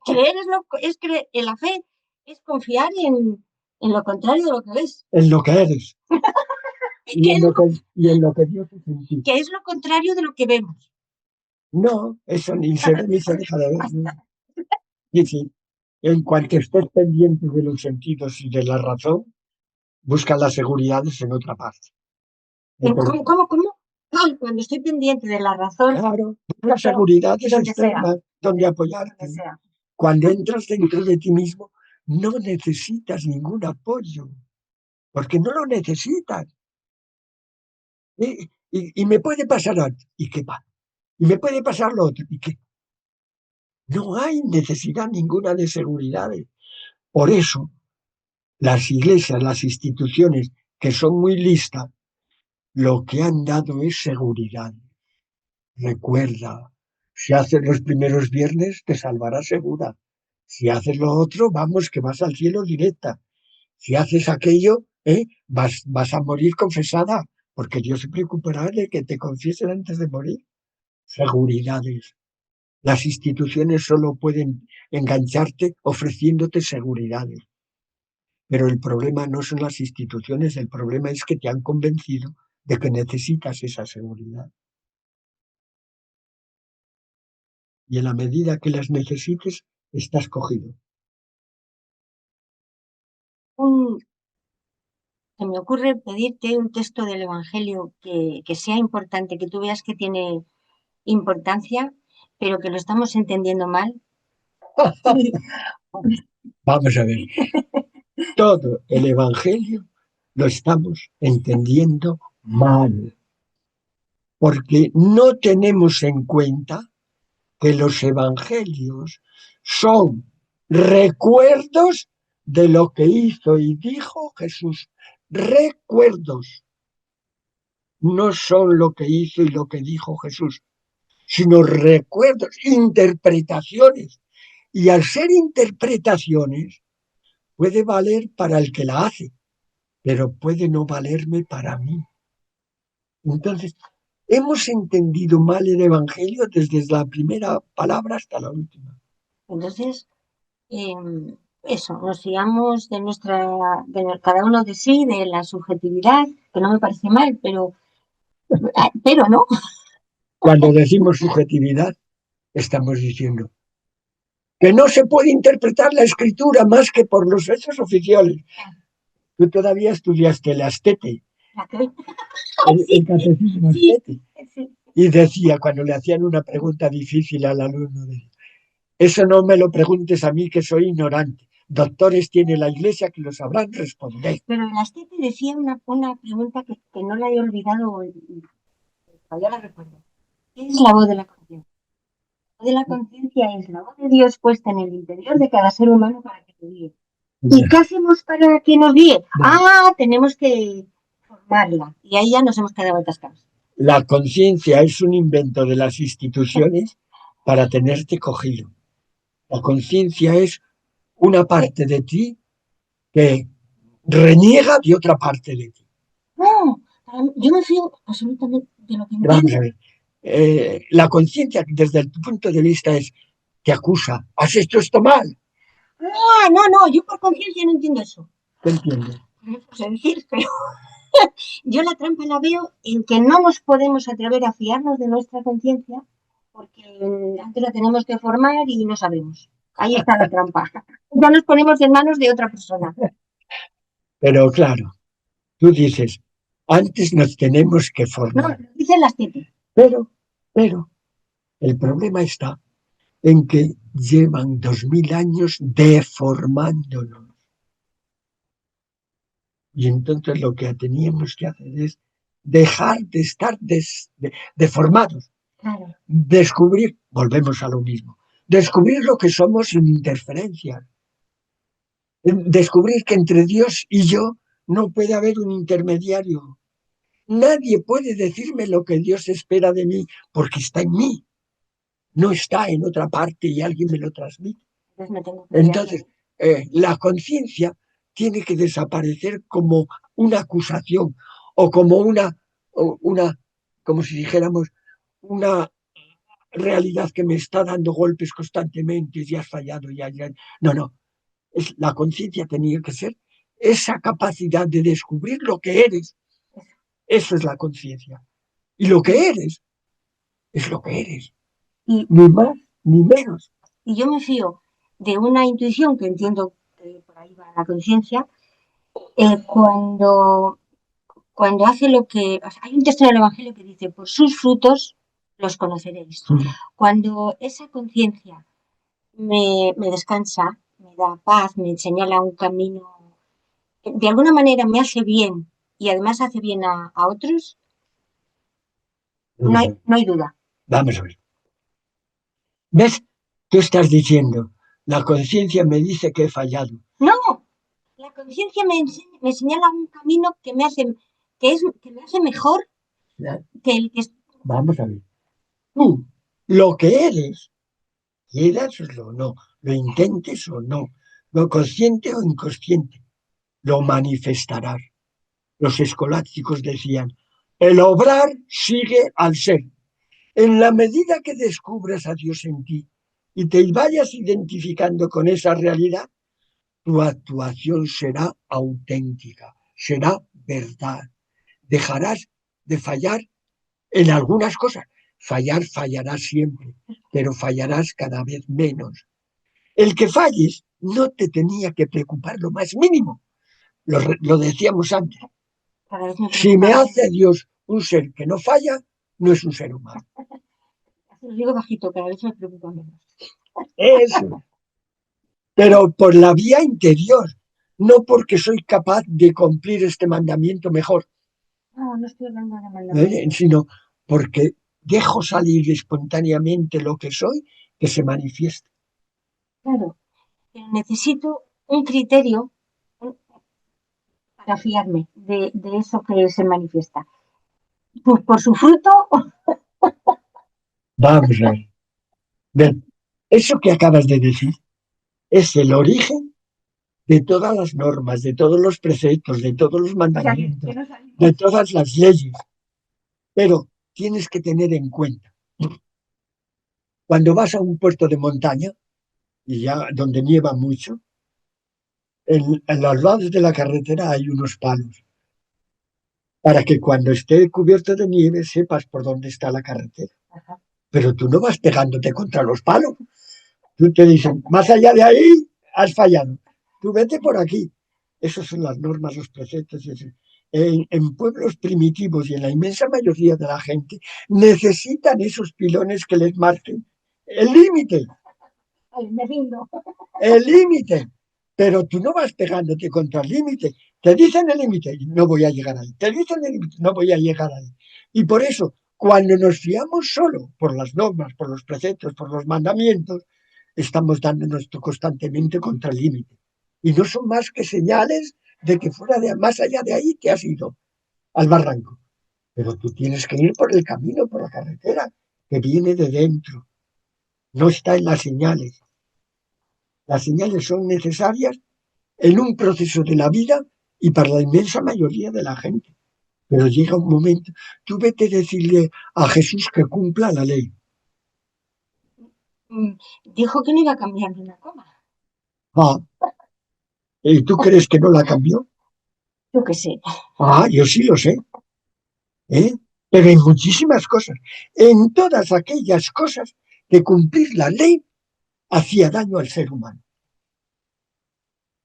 Creer es creer, en la fe es confiar en lo contrario de lo que ves. En lo que eres. Y en lo que Dios es en ti. que es lo contrario de lo que vemos. No, eso ni se ve ni se deja de ver. ¿No? Y sí, en cuanto estés pendiente de los sentidos y de la razón, busca las seguridades en otra parte. ¿Cómo? Ay, cuando estoy pendiente de la razón, Claro, las seguridades donde externas, donde sea, apoyarte. donde sea. Cuando entras dentro de ti mismo, no necesitas ningún apoyo, porque no lo necesitas. Y me puede pasar algo, ¿y qué va? Y me puede pasar lo otro, ¿y qué? No hay necesidad ninguna de seguridades. Por eso, las iglesias, las instituciones que son muy listas, lo que han dado es seguridad. Recuerda, si haces los primeros viernes, te salvarás segura. Si haces lo otro, vamos, que vas al cielo directa. Si haces aquello, vas a morir confesada, porque Dios se preocupará de que te confiesen antes de morir. Seguridades. Las instituciones solo pueden engancharte ofreciéndote seguridades. Pero el problema no son las instituciones, el problema es que te han convencido de que necesitas esa seguridad. Y en la medida que las necesites, estás cogido. Se me ocurre pedirte un texto del Evangelio que sea importante, que tú veas que tiene importancia, pero que lo estamos entendiendo mal. Vamos a ver. Todo el Evangelio lo estamos entendiendo mal. Porque no tenemos en cuenta que los evangelios son recuerdos de lo que hizo y dijo Jesús. Recuerdos. No son lo que hizo y lo que dijo Jesús, sino recuerdos, interpretaciones. Y al ser interpretaciones, puede valer para el que la hace, pero puede no valerme para mí. Entonces, hemos entendido mal el Evangelio desde la primera palabra hasta la última. Entonces, eso, nos fiamos de cada uno de sí, de la subjetividad, que no me parece mal, pero no. Cuando decimos subjetividad, estamos diciendo que no se puede interpretar la escritura más que por los hechos oficiales. Tú todavía estudiaste el Astete, el catecismo Astete, y decía, cuando le hacían una pregunta difícil al alumno, eso no me lo preguntes a mí que soy ignorante. Doctores tiene la iglesia que lo sabrán responder. Pero el Astete decía una pregunta que no la he olvidado, todavía la recuerdo. ¿Qué es la voz de la conciencia? La voz de la conciencia es la voz de Dios puesta en el interior de cada ser humano para que lo guíe. ¿Y qué hacemos para que nos guíe? Tenemos que formarla. Y ahí ya nos hemos quedado atascados. La conciencia es un invento de las instituciones para tenerte cogido. La conciencia es una parte de ti que reniega de otra parte de ti. No, yo me fío absolutamente de lo que Vamos entiendo. a ver. La conciencia, desde el punto de vista, te acusa. ¿Has hecho esto mal? No, yo por conciencia no entiendo eso. ¿Qué entiendes? No sé decir, pero yo la trampa la veo en que no nos podemos atrever a fiarnos de nuestra conciencia porque antes la tenemos que formar y no sabemos. Ahí está la trampa. Ya nos ponemos en manos de otra persona. Pero claro, tú dices, antes nos tenemos que No, formar. lo dicen las TT. Pero, el problema está en que llevan 2000 años deformándonos. Y entonces lo que teníamos que hacer es dejar de estar deformados. Claro. Descubrir, volvemos a lo mismo, descubrir lo que somos sin interferencia. Descubrir que entre Dios y yo no puede haber un intermediario. Nadie puede decirme lo que Dios espera de mí porque está en mí. No está en otra parte y alguien me lo transmite. Entonces, la conciencia tiene que desaparecer como una acusación o como como si dijéramos, una realidad que me está dando golpes constantemente, y has fallado, ya. No. La conciencia tenía que ser esa capacidad de descubrir lo que eres. Eso es la conciencia. Y lo que eres es lo que eres. Ni más ni menos. Y yo me fío de una intuición que entiendo que por ahí va la conciencia, cuando hace lo que... O sea, hay un texto en el Evangelio que dice, por sus frutos los conoceréis. Cuando esa conciencia me descansa, me da paz, me señala un camino, de alguna manera me hace bien y además hace bien a otros, no hay duda. Vamos a ver. ¿Ves? Tú estás diciendo, la conciencia me dice que he fallado. No, la conciencia me señala un camino que me hace mejor que el que... Vamos a ver. Tú, lo que eres, quieraslo o no, lo intentes o no, lo consciente o inconsciente, lo manifestarás. Los escolásticos decían, el obrar sigue al ser. En la medida que descubras a Dios en ti y te vayas identificando con esa realidad, tu actuación será auténtica, será verdad. Dejarás de fallar en algunas cosas. Fallarás siempre, pero fallarás cada vez menos. El que falles no te tenía que preocupar lo más mínimo. Lo decíamos antes. Si me hace Dios un ser que no falla, no es un ser humano. Lo digo bajito, cada vez me preocupa menos. Eso. Pero por la vía interior, no porque soy capaz de cumplir este mandamiento mejor. No estoy hablando de mandamiento. Sino porque dejo salir espontáneamente lo que soy, que se manifiesta. Claro, pero necesito un criterio para fiarme de eso que se manifiesta. Pues por su fruto. Vamos a ver. Eso que acabas de decir es el origen de todas las normas, de todos los preceptos, de todos los mandamientos, de todas las leyes. Pero tienes que tener en cuenta, cuando vas a un puerto de montaña, y ya donde nieva mucho, en los lados de la carretera hay unos palos, para que cuando esté cubierto de nieve sepas por dónde está la carretera. Pero tú no vas pegándote contra los palos. Tú te dicen, más allá de ahí, has fallado. Tú vete por aquí. Esas son las normas, los preceptos. En pueblos primitivos y en la inmensa mayoría de la gente necesitan esos pilones que les marquen el límite. Me rindo. El límite. Pero tú no vas pegándote contra el límite. Te dicen el límite, no voy a llegar ahí. Te dicen el límite, no voy a llegar ahí. Y por eso, cuando nos fiamos solo por las normas, por los preceptos, por los mandamientos, estamos dándonos constantemente contra el límite. Y no son más que señales de que más allá de ahí te has ido al barranco. Pero tú tienes que ir por el camino, por la carretera, que viene de dentro. No está en las señales. Las señales son necesarias en un proceso de la vida y para la inmensa mayoría de la gente. Pero llega un momento, tú vete a decirle a Jesús que cumpla la ley. Dijo que no iba a cambiar ni una coma. Ah, ¿y tú crees que no la cambió? Yo qué sé. Ah, yo sí lo sé, ¿eh? Pero en muchísimas cosas, en todas aquellas cosas que cumplir la ley hacía daño al ser humano.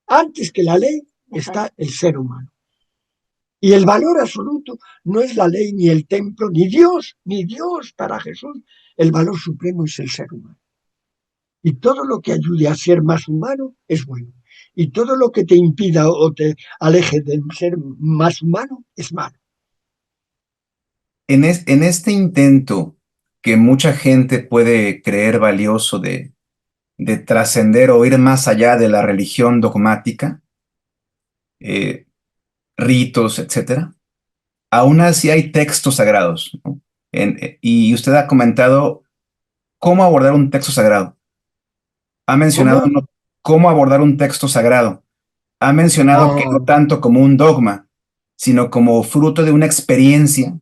Antes que la ley está el ser humano. Y el valor absoluto no es la ley, ni el templo, ni Dios para Jesús. El valor supremo es el ser humano. Y todo lo que ayude a ser más humano es bueno. Y todo lo que te impida o te aleje de ser más humano es malo. En este intento que mucha gente puede creer valioso de trascender o ir más allá de la religión dogmática, eh, ritos, etcétera, aún así hay textos sagrados, ¿no? Y usted ha comentado cómo abordar un texto sagrado. Ha mencionado ¿Cómo? cómo abordar un texto sagrado. Ha mencionado que no Ah, tanto como un dogma, sino como fruto de una experiencia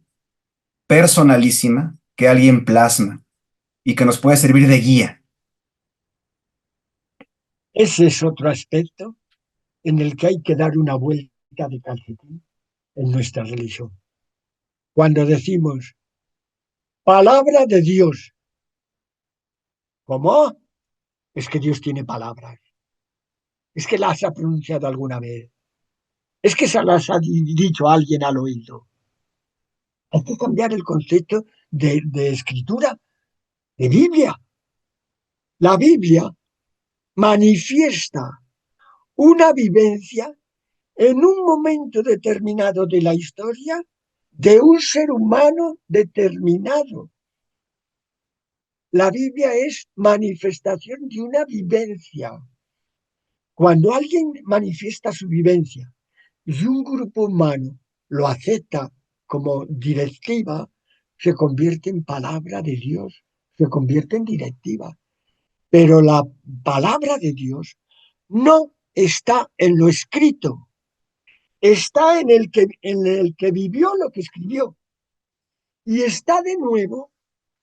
personalísima que alguien plasma y que nos puede servir de guía. ese es otro aspecto en el que hay que dar una vuelta de calcetín en nuestra religión. Cuando decimos palabra de Dios, ¿cómo? Es que Dios tiene palabras. Es que las ha pronunciado alguna vez. Es que se las ha dicho alguien al oído. Hay que cambiar el concepto de escritura, de Biblia. La Biblia manifiesta una vivencia en un momento determinado de la historia de un ser humano determinado. La Biblia es manifestación de una vivencia. Cuando alguien manifiesta su vivencia y un grupo humano lo acepta como directiva, se convierte en palabra de Dios, se convierte en directiva. Pero la palabra de Dios no está en lo escrito, está en el que vivió lo que escribió. Y está de nuevo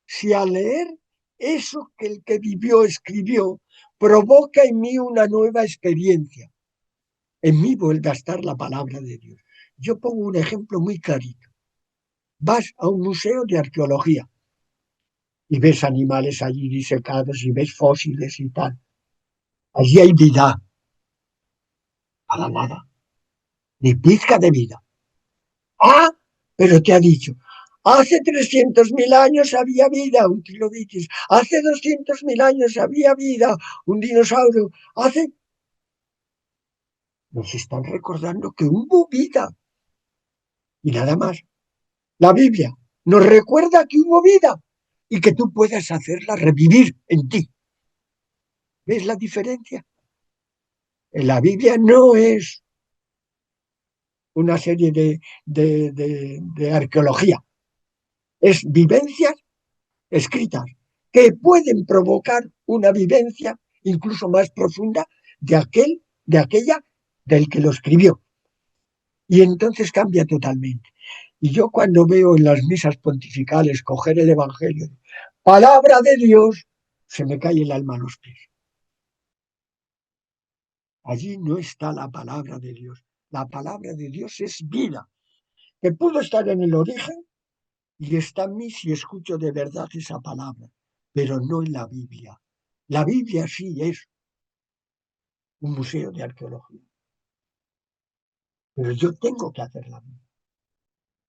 si al leer eso que el que vivió escribió provoca en mí una nueva experiencia. En mí vuelve a estar la palabra de Dios. Yo pongo un ejemplo muy clarito. Vas a un museo de arqueología y ves animales allí disecados y ves fósiles y tal. Allí hay vida, para nada, ni pizca de vida. Ah, pero te ha dicho, hace 300.000 años había vida, un trilobitis. Hace 200.000 años había vida, un dinosaurio. Nos están recordando que hubo vida y nada más. La Biblia nos recuerda que hubo vida y que tú puedas hacerla revivir en ti. ¿Ves la diferencia? En la Biblia no es una serie de arqueología, es vivencias escritas que pueden provocar una vivencia incluso más profunda de aquella del que lo escribió. Y entonces cambia totalmente. Y yo cuando veo en las misas pontificales coger el Evangelio, palabra de Dios, se me cae el alma a los pies. Allí no está la palabra de Dios. La palabra de Dios es vida, que pudo estar en el origen y está en mí si escucho de verdad esa palabra, pero no en la Biblia. La Biblia sí es un museo de arqueología, pero yo tengo que hacer la Biblia.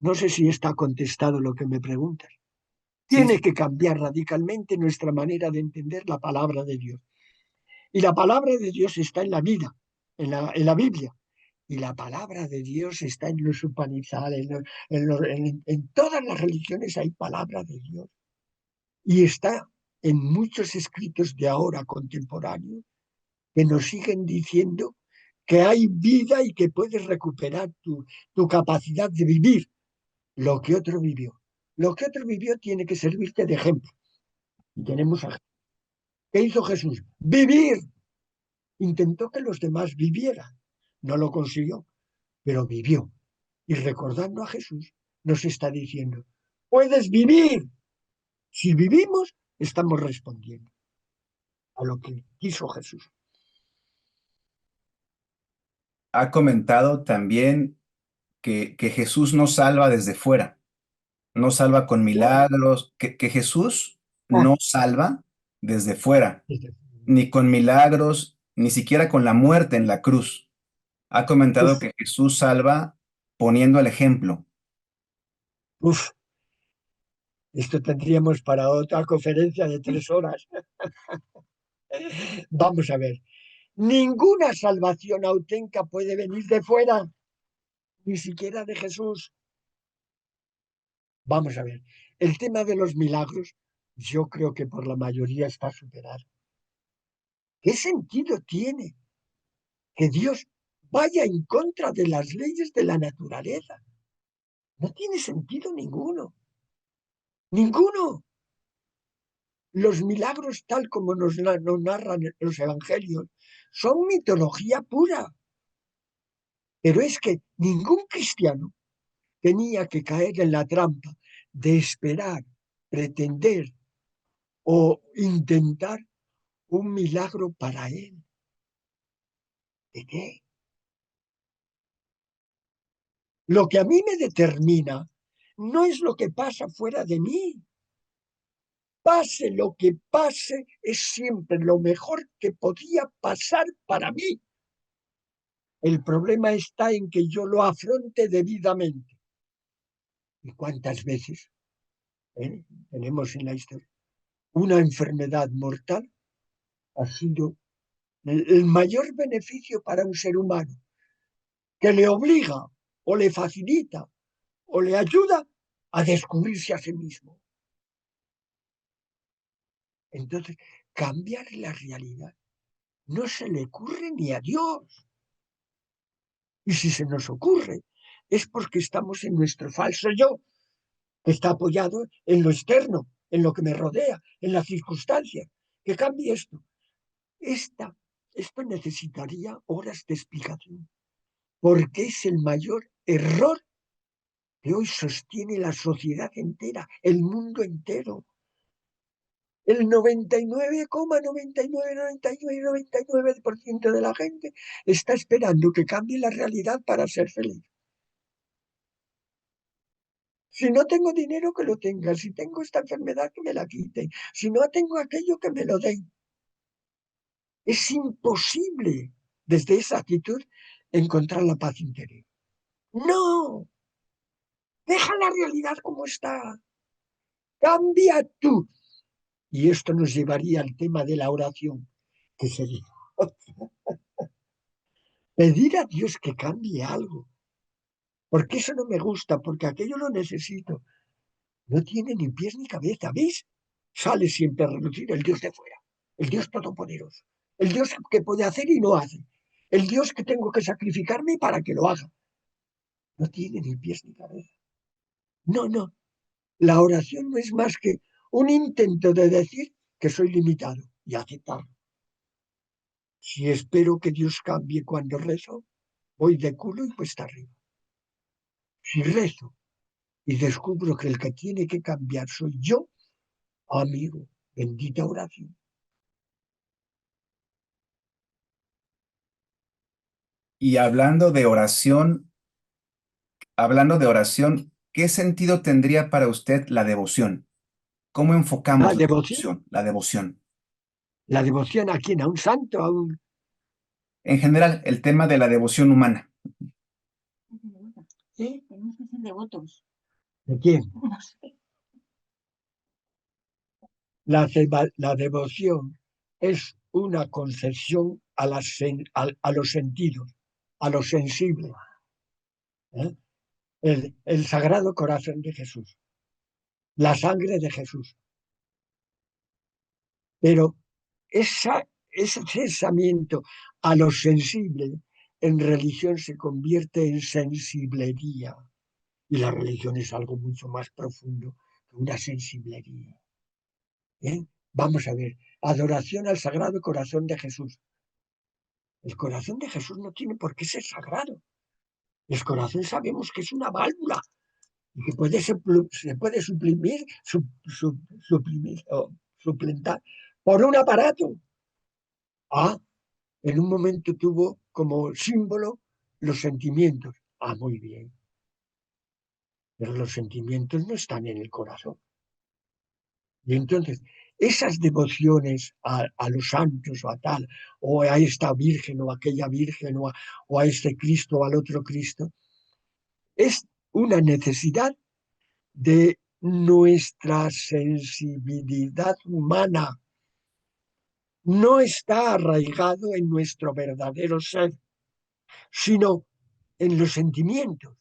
No sé si está contestado lo que me preguntas. Sí, Tiene que cambiar radicalmente nuestra manera de entender la palabra de Dios. Y la palabra de Dios está en la vida, en la Biblia. Y la palabra de Dios está en los upanishades, en todas las religiones hay palabra de Dios. Y está en muchos escritos de ahora contemporáneos que nos siguen diciendo que hay vida y que puedes recuperar tu capacidad de vivir lo que otro vivió. Lo que otro vivió tiene que servirte de ejemplo. Y tenemos a ¿qué hizo Jesús? Vivir. Intentó que los demás vivieran. no lo consiguió, pero vivió. Y recordando a Jesús, nos está diciendo, puedes vivir. Si vivimos, estamos respondiendo a lo que quiso Jesús. Ha comentado también que Jesús no salva desde fuera, no salva con Claro. milagros, que Jesús Ah, no salva desde fuera, desde- ni con milagros, ni siquiera con la muerte en la cruz. Ha comentado uf, que Jesús salva poniendo el ejemplo. uf, esto tendríamos para otra conferencia de 3 horas. Vamos a ver. Ninguna salvación auténtica puede venir de fuera, ni siquiera de Jesús. Vamos a ver. El tema de los milagros, yo creo que por la mayoría está superado. ¿Qué sentido tiene que Dios vaya en contra de las leyes de la naturaleza? No tiene sentido ninguno. Ninguno. Los milagros, tal como nos narran los evangelios, son mitología pura. Pero es que ningún cristiano tenía que caer en la trampa de esperar, pretender o intentar un milagro para él. ¿De qué? Lo que a mí me determina no es lo que pasa fuera de mí. Pase lo que pase, es siempre lo mejor que podía pasar para mí. El problema está en que yo lo afronte debidamente. ¿Y cuántas veces tenemos en la historia? Una enfermedad mortal ha sido el mayor beneficio para un ser humano, que le obliga o le facilita o le ayuda a descubrirse a sí mismo. Entonces, cambiar la realidad no se le ocurre ni a Dios. Y si se nos ocurre, es porque estamos en nuestro falso yo, que está apoyado en lo externo, en lo que me rodea, en las circunstancias. Que cambie esto. Esta, esto necesitaría horas de explicación, porque es el mayor error que hoy sostiene la sociedad entera, el mundo entero. El 99,999999% de la gente está esperando que cambie la realidad para ser feliz. Si no tengo dinero, que lo tenga. Si tengo esta enfermedad, que me la quiten. Si no tengo aquello, que me lo den. Es imposible, desde esa actitud, encontrar la paz interior. No, deja la realidad como está. Cambia tú. Y esto nos llevaría al tema de la oración, que sería pedir a Dios que cambie algo. Porque eso no me gusta, porque aquello lo necesito. No tiene ni pies ni cabeza, ¿veis? Sale siempre a relucir el Dios de fuera, el Dios todopoderoso, el Dios que puede hacer y no hace, el Dios que tengo que sacrificarme para que lo haga. No tiene ni pies ni cabeza. No, no. La oración no es más que un intento de decir que soy limitado y aceptarlo. Si espero que Dios cambie cuando rezo, voy de culo y cuesta arriba. Si rezo y descubro que el que tiene que cambiar soy yo, amigo, bendita oración. Y hablando de oración, ¿qué sentido tendría para usted la devoción? ¿Cómo La enfocamos la devoción, devoción? La devoción. la devoción a quién, a un santo, a un... En general, el tema de la devoción humana. ¿Sí? Tenemos que ser devotos. ¿De quién? No sé. La devoción es una concesión a los sentidos, a lo sensible. ¿Eh? El sagrado corazón de Jesús, la sangre de Jesús. Pero ese cesamiento a lo sensible en religión se convierte en sensiblería. Y la religión es algo mucho más profundo que una sensiblería. ¿Eh? Vamos a ver, adoración al Sagrado Corazón de Jesús. El corazón de Jesús no tiene por qué ser sagrado. El corazón sabemos que es una válvula y que se puede suprimir o suplentar por un aparato. En un momento tuvo como símbolo los sentimientos. Muy bien. Pero los sentimientos no están en el corazón. Y entonces, esas devociones a los santos o a tal, o a esta virgen o a aquella virgen o a este Cristo o al otro Cristo, es una necesidad de nuestra sensibilidad humana. No está arraigado en nuestro verdadero ser, sino en los sentimientos.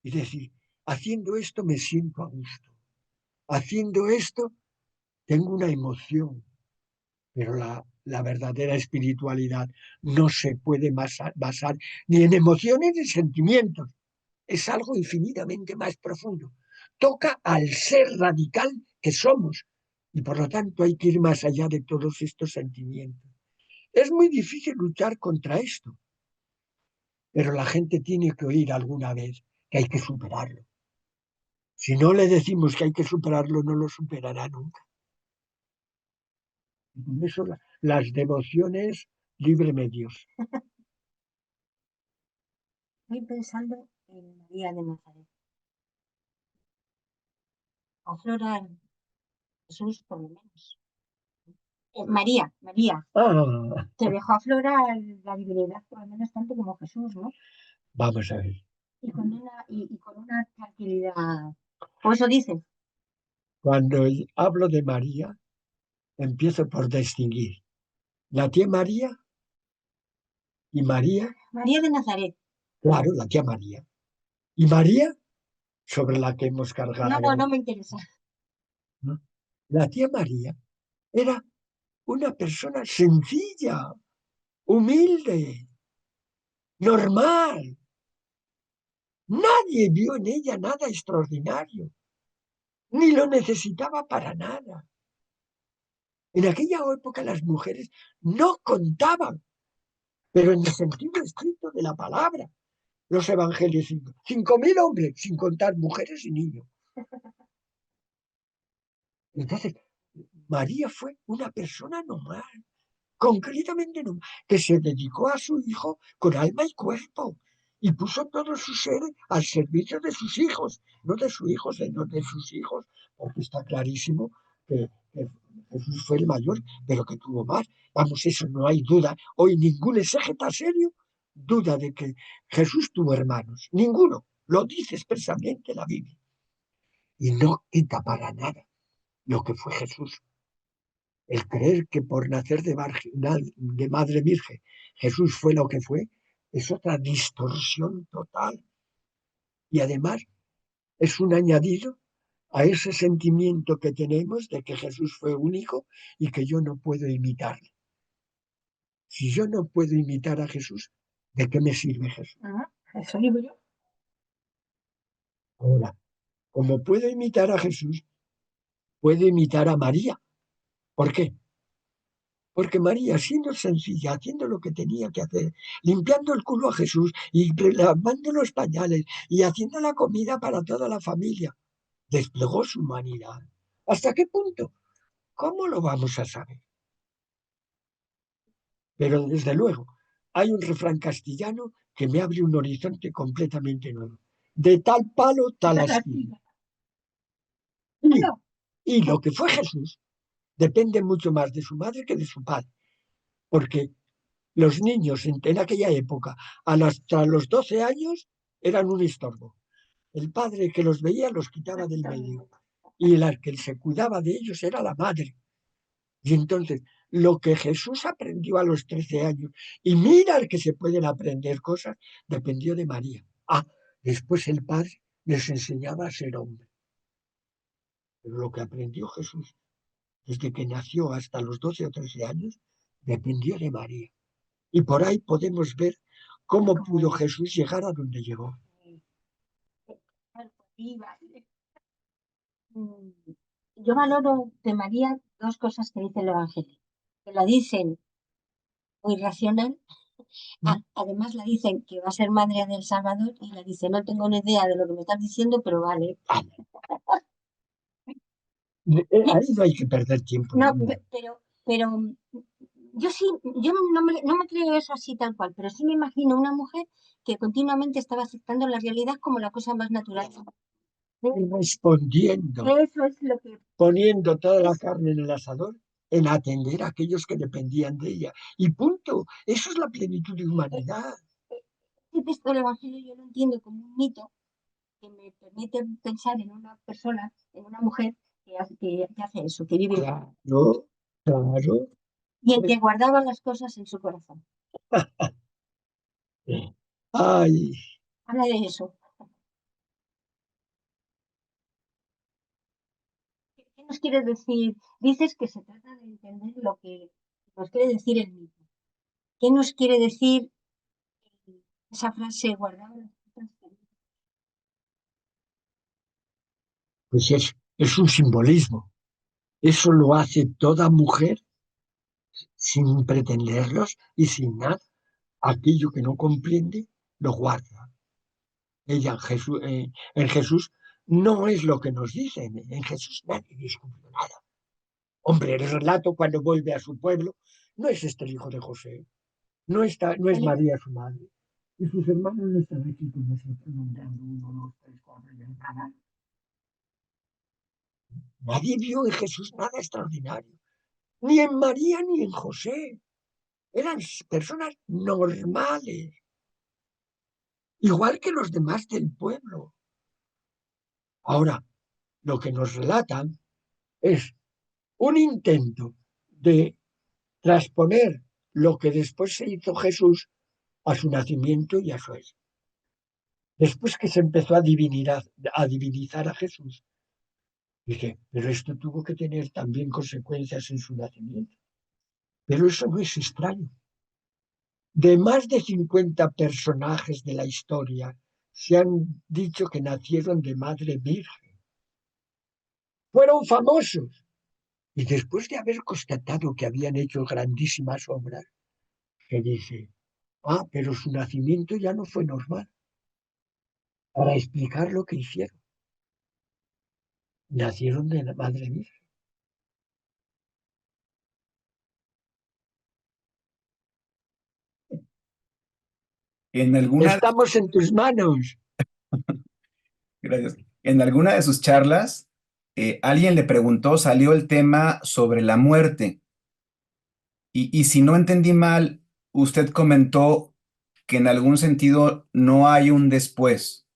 Es decir, haciendo esto me siento a gusto. Haciendo esto tengo una emoción, pero la verdadera espiritualidad no se puede basar ni en emociones ni en sentimientos. Es algo infinitamente más profundo. Toca al ser radical que somos y por lo tanto hay que ir más allá de todos estos sentimientos. Es muy difícil luchar contra esto, pero la gente tiene que oír alguna vez que hay que superarlo. Si no le decimos que hay que superarlo, no lo superará nunca. Y por eso las devociones libre medios. Estoy pensando en María de Nazaret. Aflora Jesús, por lo menos. María, te dejó aflorar la divinidad, por lo menos tanto como Jesús, ¿no? Vamos a ver. Y con una tranquilidad. Por eso dicen, Cuando hablo de María, empiezo por distinguir la tía María y María, María de Nazaret. claro, la tía María. Y María, sobre la que hemos cargado. No me interesa. ¿No? La tía María era una persona sencilla, humilde, normal. Nadie vio en ella nada extraordinario, ni lo necesitaba para nada. En aquella época las mujeres no contaban, pero en el sentido estricto de la palabra. Los evangelios, 5.000 hombres, sin contar mujeres y niños. Entonces, María fue una persona normal, concretamente normal, que se dedicó a su hijo con alma y cuerpo y puso todo su ser al servicio de sus hijos, no de su hijo, sino de sus hijos, porque está clarísimo que Jesús fue el mayor, pero que tuvo más. Vamos, eso no hay duda. Hoy ningún exégeta serio duda de que Jesús tuvo hermanos. Ninguno. Lo dice expresamente la Biblia. Y no quita para nada lo que fue Jesús. El creer que por nacer de madre virgen Jesús fue lo que fue, es otra distorsión total. Y además es un añadido a ese sentimiento que tenemos de que Jesús fue único y que yo no puedo imitarle. Si yo no puedo imitar a Jesús, ¿de qué me sirve Jesús? Eso digo yo. Ahora, como puedo imitar a Jesús, puedo imitar a María. ¿Por qué? Porque María, siendo sencilla, haciendo lo que tenía que hacer, limpiando el culo a Jesús y lavando los pañales y haciendo la comida para toda la familia, desplegó su humanidad. ¿Hasta qué punto? ¿Cómo lo vamos a saber? Pero desde luego, hay un refrán castellano que me abre un horizonte completamente nuevo. De tal palo, tal astilla. Y lo que fue Jesús depende mucho más de su madre que de su padre. Porque los niños en aquella época, hasta los 12 años, eran un estorbo. El padre que los veía los quitaba del medio. Y el que se cuidaba de ellos era la madre. Y entonces, lo que Jesús aprendió a los 13 años, y mira que se pueden aprender cosas, dependió de María. Después el padre les enseñaba a ser hombre. Pero lo que aprendió Jesús desde que nació hasta los 12 o 13 años, dependió de María. Y por ahí podemos ver cómo pudo Jesús llegar a donde llegó. Yo valoro de María dos cosas que dice el Evangelio. Que la dicen muy racional Además la dicen que va a ser madre del Salvador y la dice, no tengo ni idea de lo que me estás diciendo, pero vale. Ahí no hay que perder tiempo. No, ninguno. pero yo sí, yo no me creo eso así tal cual, pero sí me imagino una mujer que continuamente estaba aceptando la realidad como la cosa más natural. Respondiendo, Eso es lo que poniendo toda la carne en el asador, en atender a aquellos que dependían de ella. Y punto. Eso es la plenitud de humanidad. este texto del Evangelio yo lo entiendo como un mito que me permite pensar en una persona, en una mujer que hace eso, que vive Claro, claro. y en que guardaba las cosas en su corazón. Ay, Habla de eso. ¿Qué nos quiere decir? Dices que se trata de entender lo que nos quiere decir el mito. ¿Qué nos quiere decir esa frase guardada? pues es un simbolismo. Eso lo hace toda mujer sin pretenderlos y sin nada. Aquello que no comprende, lo guarda. Ella en Jesús no es lo que nos dicen. En Jesús nadie descubrió nada. Hombre, el relato cuando vuelve a su pueblo no es este el hijo de José, no es María su madre. Y sus hermanos no están aquí con nosotros nombrando uno, dos, tres, cuatro y nada. Nadie vio en Jesús nada extraordinario, ni en María ni en José. Eran personas normales, igual que los demás del pueblo. Ahora, lo que nos relatan es un intento de transponer lo que después se hizo Jesús a su nacimiento y a su eso. Después que se empezó a divinizar a Jesús, dije, pero esto tuvo que tener también consecuencias en su nacimiento. Pero eso no es extraño. De más de 50 personajes de la historia, se han dicho que nacieron de madre virgen. Fueron famosos. Y después de haber constatado que habían hecho grandísimas obras, se dice, pero su nacimiento ya no fue normal. Para explicar lo que hicieron. Nacieron de la madre virgen. En alguna, Estamos en tus manos. gracias. En alguna de sus charlas, alguien le preguntó, salió el tema sobre la muerte. Y si no entendí mal, usted comentó que en algún sentido no hay un después,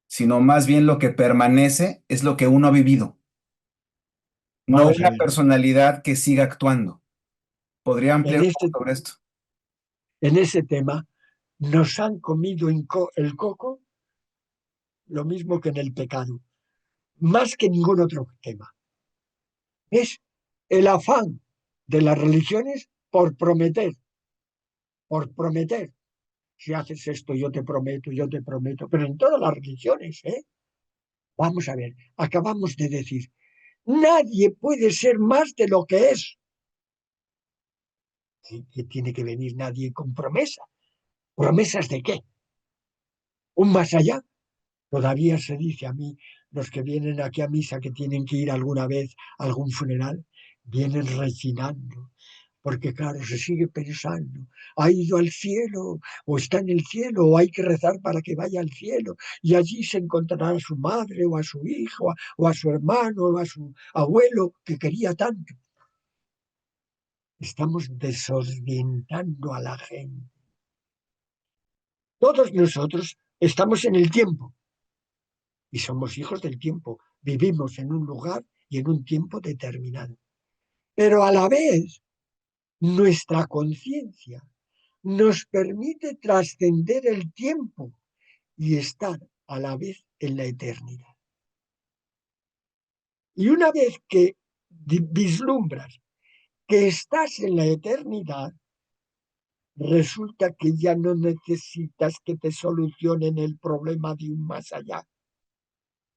sino más bien lo que permanece es lo que uno ha vivido, no Vamos a una ver. personalidad que siga actuando. ¿Podría En ampliar un poco ese, sobre esto? en ese tema nos han comido el coco lo mismo que en el pecado, más que ningún otro tema. Es el afán de las religiones por prometer. Si haces esto, yo te prometo, pero en todas las religiones, ¿eh? Vamos a ver, acabamos de decir, nadie puede ser más de lo que es. Que tiene que venir nadie con promesa. ¿Promesas de qué? ¿Un más allá? Todavía se dice a mí, los que vienen aquí a misa que tienen que ir alguna vez a algún funeral, vienen rechinando, porque claro, se sigue pensando, ha ido al cielo, o está en el cielo, o hay que rezar para que vaya al cielo, y allí se encontrará a su madre, o a su hijo, o a su hermano, o a su abuelo, que quería tanto. Estamos desorientando a la gente. Todos nosotros estamos en el tiempo y somos hijos del tiempo. Vivimos en un lugar y en un tiempo determinado. Pero a la vez, nuestra conciencia nos permite trascender el tiempo y estar a la vez en la eternidad. Y una vez que vislumbras que estás en la eternidad, resulta que ya no necesitas que te solucionen el problema de un más allá.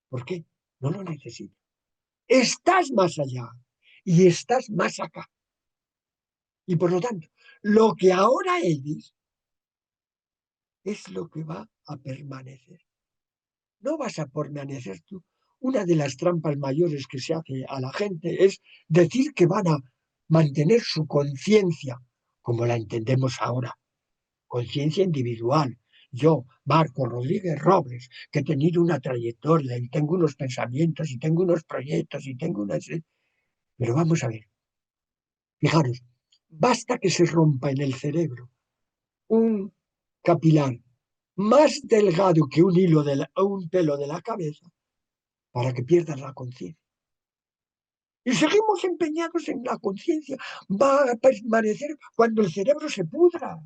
¿Por qué? No lo necesitas. Estás más allá y estás más acá. Y por lo tanto, lo que ahora eres es lo que va a permanecer. No vas a permanecer tú. Una de las trampas mayores que se hace a la gente es decir que van a mantener su conciencia, como la entendemos ahora, conciencia individual. Yo, Marco Rodríguez Robles, que he tenido una trayectoria y tengo unos pensamientos y tengo unos proyectos y tengo unas... Pero vamos a ver, fijaros, basta que se rompa en el cerebro un capilar más delgado que un hilo un pelo de la cabeza para que pierdas la conciencia. Y seguimos empeñados en la conciencia. Va a permanecer cuando el cerebro se pudra.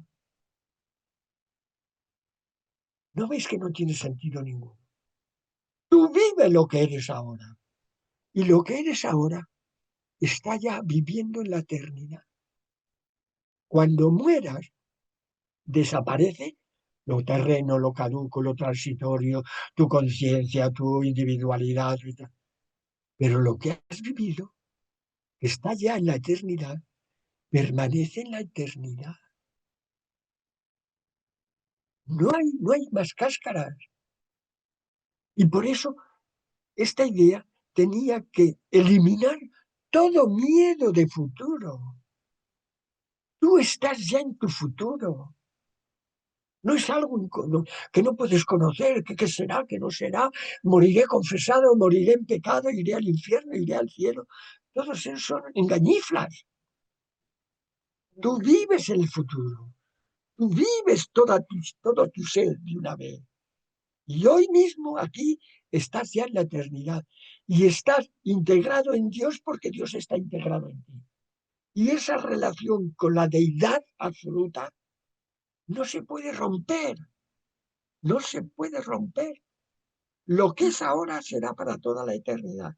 ¿No veis que no tiene sentido ninguno? Tú vive lo que eres ahora. Y lo que eres ahora está ya viviendo en la eternidad. Cuando mueras, desaparece lo terreno, lo caduco, lo transitorio, tu conciencia, tu individualidad. Pero lo que has vivido, que está ya en la eternidad, permanece en la eternidad. No hay más cáscaras. Y por eso esta idea tenía que eliminar todo miedo de futuro. Tú estás ya en tu futuro. No es algo que no puedes conocer, que qué será, que no será. Moriré confesado, moriré en pecado, iré al infierno, iré al cielo. Todos esos son engañiflas. Tú vives el futuro. Tú vives todo tu ser de una vez. Y hoy mismo aquí estás ya en la eternidad. Y estás integrado en Dios porque Dios está integrado en ti. Y esa relación con la deidad absoluta no se puede romper. No se puede romper. Lo que es ahora será para toda la eternidad.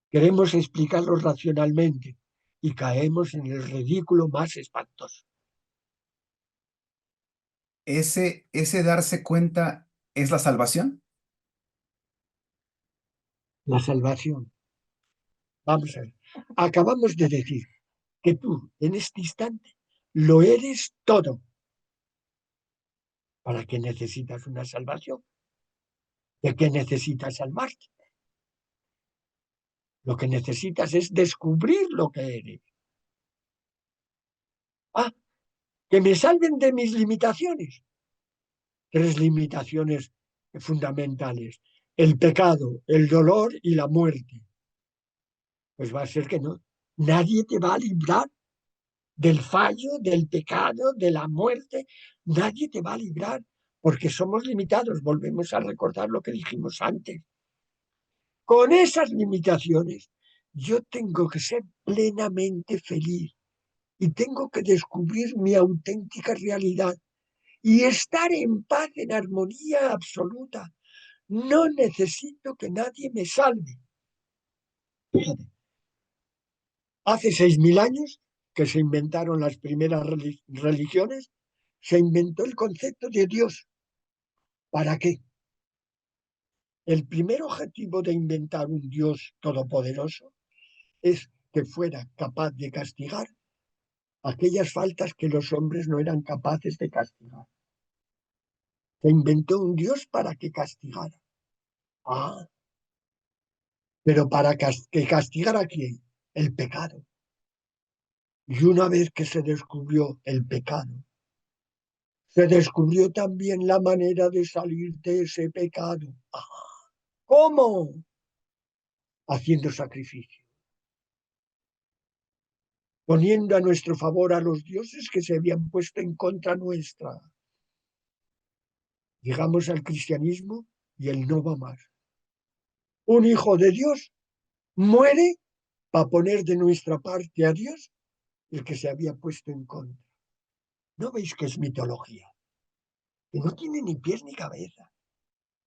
Queremos explicarlo racionalmente y caemos en el ridículo más espantoso. Ese darse cuenta es la salvación. La salvación. Vamos a ver. Acabamos de decir que tú en este instante lo eres todo. ¿Para qué necesitas una salvación? ¿De qué necesitas salvarte? Lo que necesitas es descubrir lo que eres. Ah, que me salven de mis limitaciones. Tres limitaciones fundamentales: el pecado, el dolor y la muerte. Pues va a ser que no. Nadie te va a librar del fallo, del pecado, de la muerte. Nadie te va a librar porque somos limitados. Volvemos a recordar lo que dijimos antes. Con esas limitaciones, yo tengo que ser plenamente feliz y tengo que descubrir mi auténtica realidad y estar en paz, en armonía absoluta. No necesito que nadie me salve. Fíjate, hace 6.000 años que se inventaron las primeras religiones, se inventó el concepto de Dios. ¿Para qué? El primer objetivo de inventar un Dios todopoderoso es que fuera capaz de castigar aquellas faltas que los hombres no eran capaces de castigar. Se inventó un Dios para que castigara. Ah, pero para que castigara a quién? El pecado. Y una vez que se descubrió el pecado, se descubrió también la manera de salir de ese pecado. Ah, ¿cómo? Haciendo sacrificio, poniendo a nuestro favor a los dioses que se habían puesto en contra nuestra. Llegamos al cristianismo y el no va más. Un hijo de Dios muere para poner de nuestra parte a Dios el que se había puesto en contra. ¿No veis que es mitología? Que no tiene ni pies ni cabeza.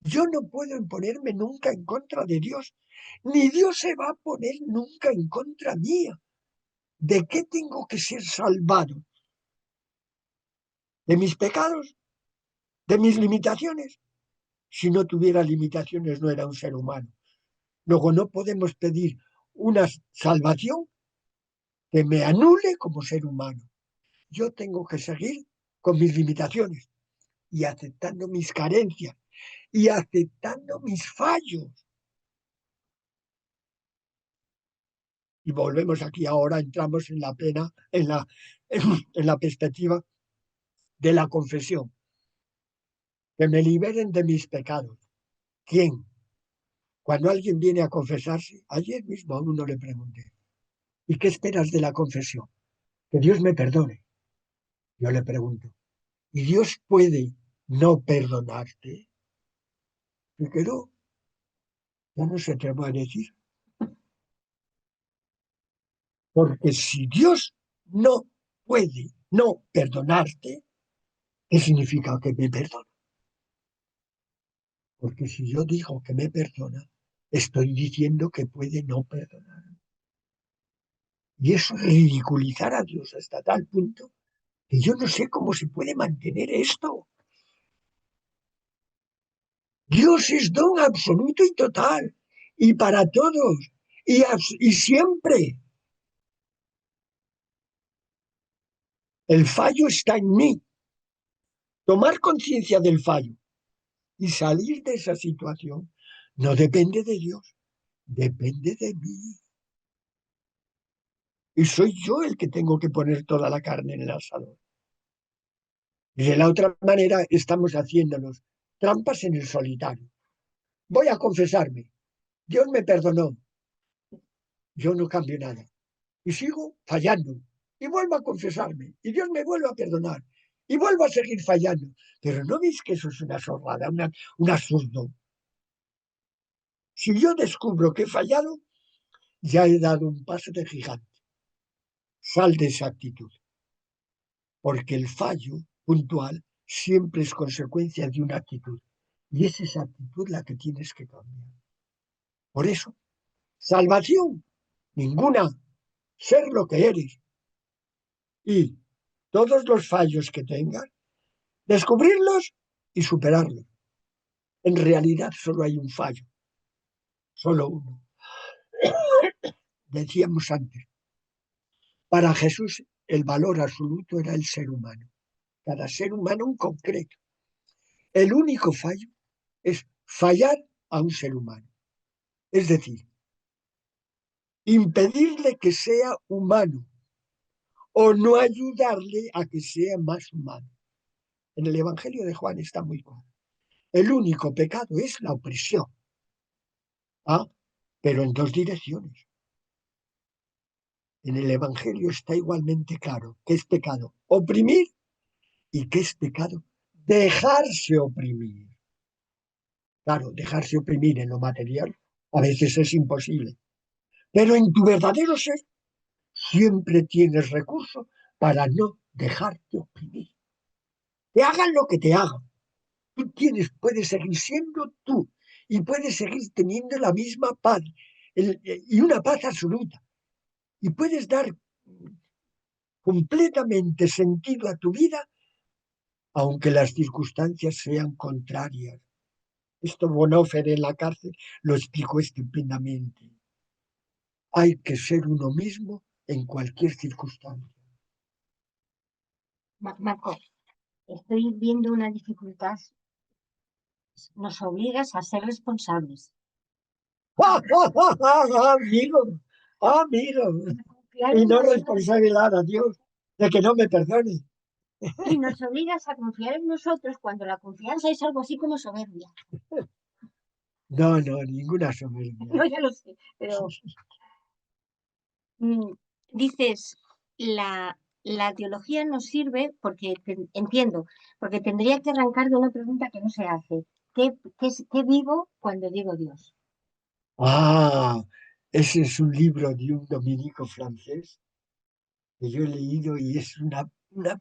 Yo no puedo imponerme nunca en contra de Dios, ni Dios se va a poner nunca en contra mía. ¿De qué tengo que ser salvado? ¿De mis pecados? ¿De mis limitaciones? Si no tuviera limitaciones no era un ser humano. Luego no podemos pedir una salvación que me anule como ser humano. Yo tengo que seguir con mis limitaciones y aceptando mis carencias y aceptando mis fallos. Y volvemos aquí ahora, entramos en la pena, en la perspectiva de la confesión. Que me liberen de mis pecados. ¿Quién? Cuando alguien viene a confesarse, ayer mismo a uno le pregunté, ¿y qué esperas de la confesión? Que Dios me perdone. Yo le pregunto, ¿y Dios puede no perdonarte? Y que no, ya no se atrevo a decir. Porque si Dios no puede no perdonarte, ¿qué significa que me perdona? Porque si yo digo que me perdona, estoy diciendo que puede no perdonar. Y eso es ridiculizar a Dios hasta tal punto que yo no sé cómo se puede mantener esto. Dios es don absoluto y total, y para todos, y siempre. El fallo está en mí. Tomar conciencia del fallo y salir de esa situación no depende de Dios, depende de mí. Y soy yo el que tengo que poner toda la carne en el asador. Y de la otra manera estamos haciéndonos trampas en el solitario. Voy a confesarme. Dios me perdonó. Yo no cambio nada. Y sigo fallando. Y vuelvo a confesarme. Y Dios me vuelve a perdonar. Y vuelvo a seguir fallando. Pero ¿no veis que eso es una zorrada, un absurdo? Si yo descubro que he fallado, ya he dado un paso de gigante. Sal de esa actitud. Porque el fallo puntual siempre es consecuencia de una actitud. Y es esa actitud la que tienes que cambiar. Por eso, salvación, ninguna. Ser lo que eres. Y todos los fallos que tengas, descubrirlos y superarlos. En realidad solo hay un fallo, solo uno. Decíamos antes, para Jesús el valor absoluto era el ser humano, cada ser humano en concreto. El único fallo es fallar a un ser humano, es decir, impedirle que sea humano o no ayudarle a que sea más humano. En el Evangelio de Juan está muy claro. El único pecado es la opresión. ¿Ah? Pero en dos direcciones. En el Evangelio está igualmente claro que es pecado oprimir y que es pecado dejarse oprimir. Claro, dejarse oprimir en lo material a veces es imposible, pero en tu verdadero ser siempre tienes recursos para no dejarte oprimir. Te hagan lo que te hagan. Tú puedes seguir siendo tú y puedes seguir teniendo la misma paz y una paz absoluta. Y puedes dar completamente sentido a tu vida, aunque las circunstancias sean contrarias. Esto Bonhoeffer en la cárcel lo explicó estupendamente. Hay que ser uno mismo en cualquier circunstancia. Marco, estoy viendo una dificultad. Nos obligas a ser responsables. Amigo, amigo, Confiar y en no nosotros. responsabilidad a Dios de que no me perdone. Y nos obligas a confiar en nosotros cuando la confianza es algo así como soberbia. No, no, ninguna soberbia. No, ya lo sé, pero dices, la teología nos sirve porque, entiendo, porque tendría que arrancar de una pregunta que no se hace. ¿Qué vivo cuando digo Dios? Ah, ese es un libro de un dominico francés que yo he leído y es una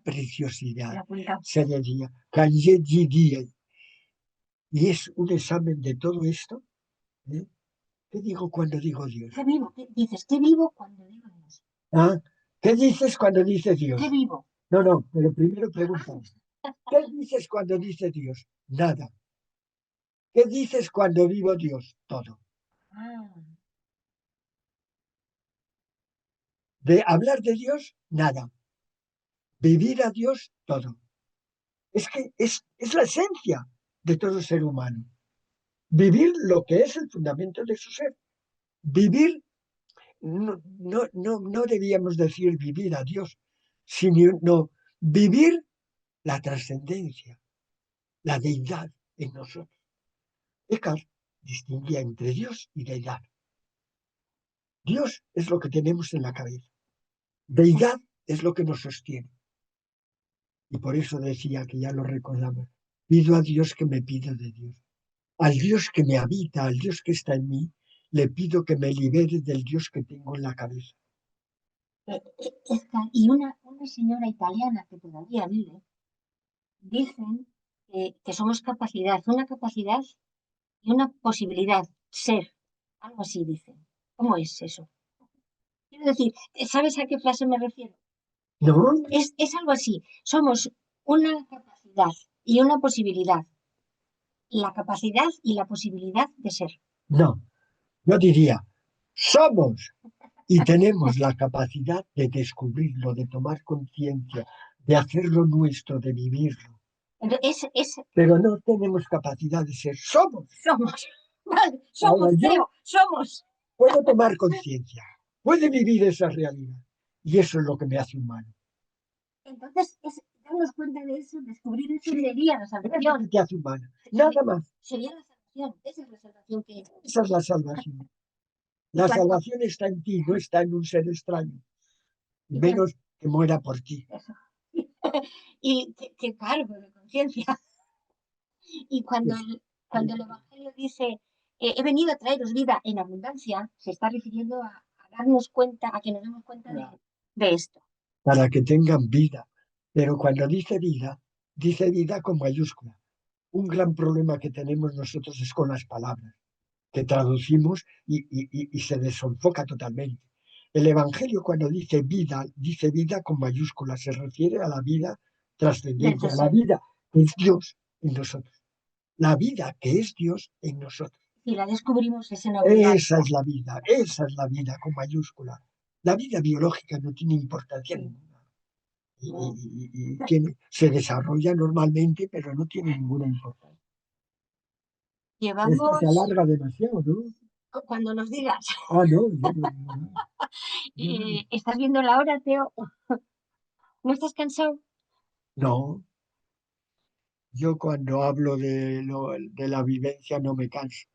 preciosidad. La apunta. Se decía, Canje Didier. Y es un examen de todo esto. ¿Eh? ¿Qué digo cuando digo Dios? ¿Qué vivo? Dices, ¿qué vivo cuando digo Dios? ¿Ah? ¿Qué dices cuando dices Dios? ¿Qué vivo? No, no, pero primero preguntamos. ¿Qué dices cuando dices Dios? Nada. ¿Qué dices cuando vivo Dios? Todo. Ah, De hablar de Dios, nada. Vivir a Dios, todo. Es que es la esencia de todo ser humano. Vivir lo que es el fundamento de su ser. Vivir, no debíamos decir vivir a Dios, sino vivir la trascendencia, la deidad en nosotros. Eckhart distinguía entre Dios y deidad. Dios es lo que tenemos en la cabeza. Deidad es lo que nos sostiene. Y por eso decía, que ya lo recordamos, pido a Dios que me pida de Dios. Al Dios que me habita, al Dios que está en mí, le pido que me libere del Dios que tengo en la cabeza. Y una señora italiana que todavía vive, dicen que somos una capacidad y una posibilidad, ser, algo así dicen. ¿Cómo es eso? Quiero decir, ¿sabes a qué frase me refiero? No, Es algo así, somos una capacidad y una posibilidad, la capacidad y la posibilidad de ser. no, yo diría, somos y tenemos la capacidad de descubrirlo, de tomar conciencia, de hacerlo nuestro, de vivirlo. Pero no tenemos capacidad de ser, somos. Vale, Ahora yo somos. puedo tomar conciencia, puedo vivir esa realidad. Y eso es lo que me hace humano. Entonces, darnos cuenta de eso, descubrir eso Sí, sería la es lo salvación. que te hace humano. Nada más. Sería la salvación, esa es la salvación que... Esa es la salvación. Y La cuando, salvación está en ti, no está en un ser extraño. y cuando- Menos que muera por ti. eso. Y qué cargo de conciencia. Y cuando el Evangelio dice, he venido a traeros vida en abundancia, se está refiriendo a darnos cuenta, a que nos demos cuenta de esto. Para que tengan vida. Pero cuando dice vida con mayúscula. Un gran problema que tenemos nosotros es con las palabras, que traducimos y se desenfoca totalmente. El Evangelio cuando dice vida con mayúscula, se refiere a la vida trascendente, a la vida que es Dios en nosotros. La vida que es Dios en nosotros. Y la descubrimos es en abundancia. Esa es la vida con mayúscula. La vida biológica no tiene importancia ninguna. Se desarrolla normalmente, pero no tiene ninguna importancia. Esto se Llevamos, alarga demasiado, ¿no? cuando nos digas, Ah, no, no. ¿estás viendo la hora, Teo? ¿No estás cansado? No, yo cuando hablo de la vivencia no me canso.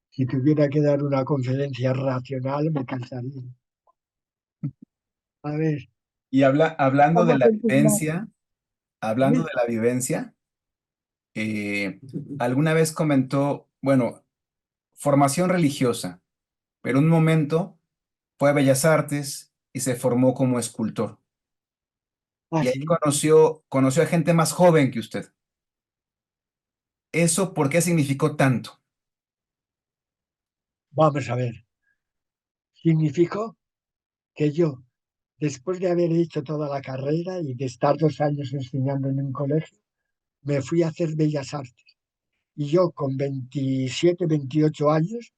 Si tuviera que dar una conferencia racional, me cansaría. A ver, Y hablando de vamos la a continuar. vivencia, hablando de la vivencia, eh, alguna vez comentó, bueno, formación religiosa, pero un momento fue a Bellas Artes y se formó como escultor. Y ahí Así, conoció a gente más joven que usted. ¿Eso por qué significó tanto? vamos a ver. Significó que yo, después de haber hecho toda la carrera y de estar 2 años enseñando en un colegio, me fui a hacer Bellas Artes. Y yo con 27, 28 años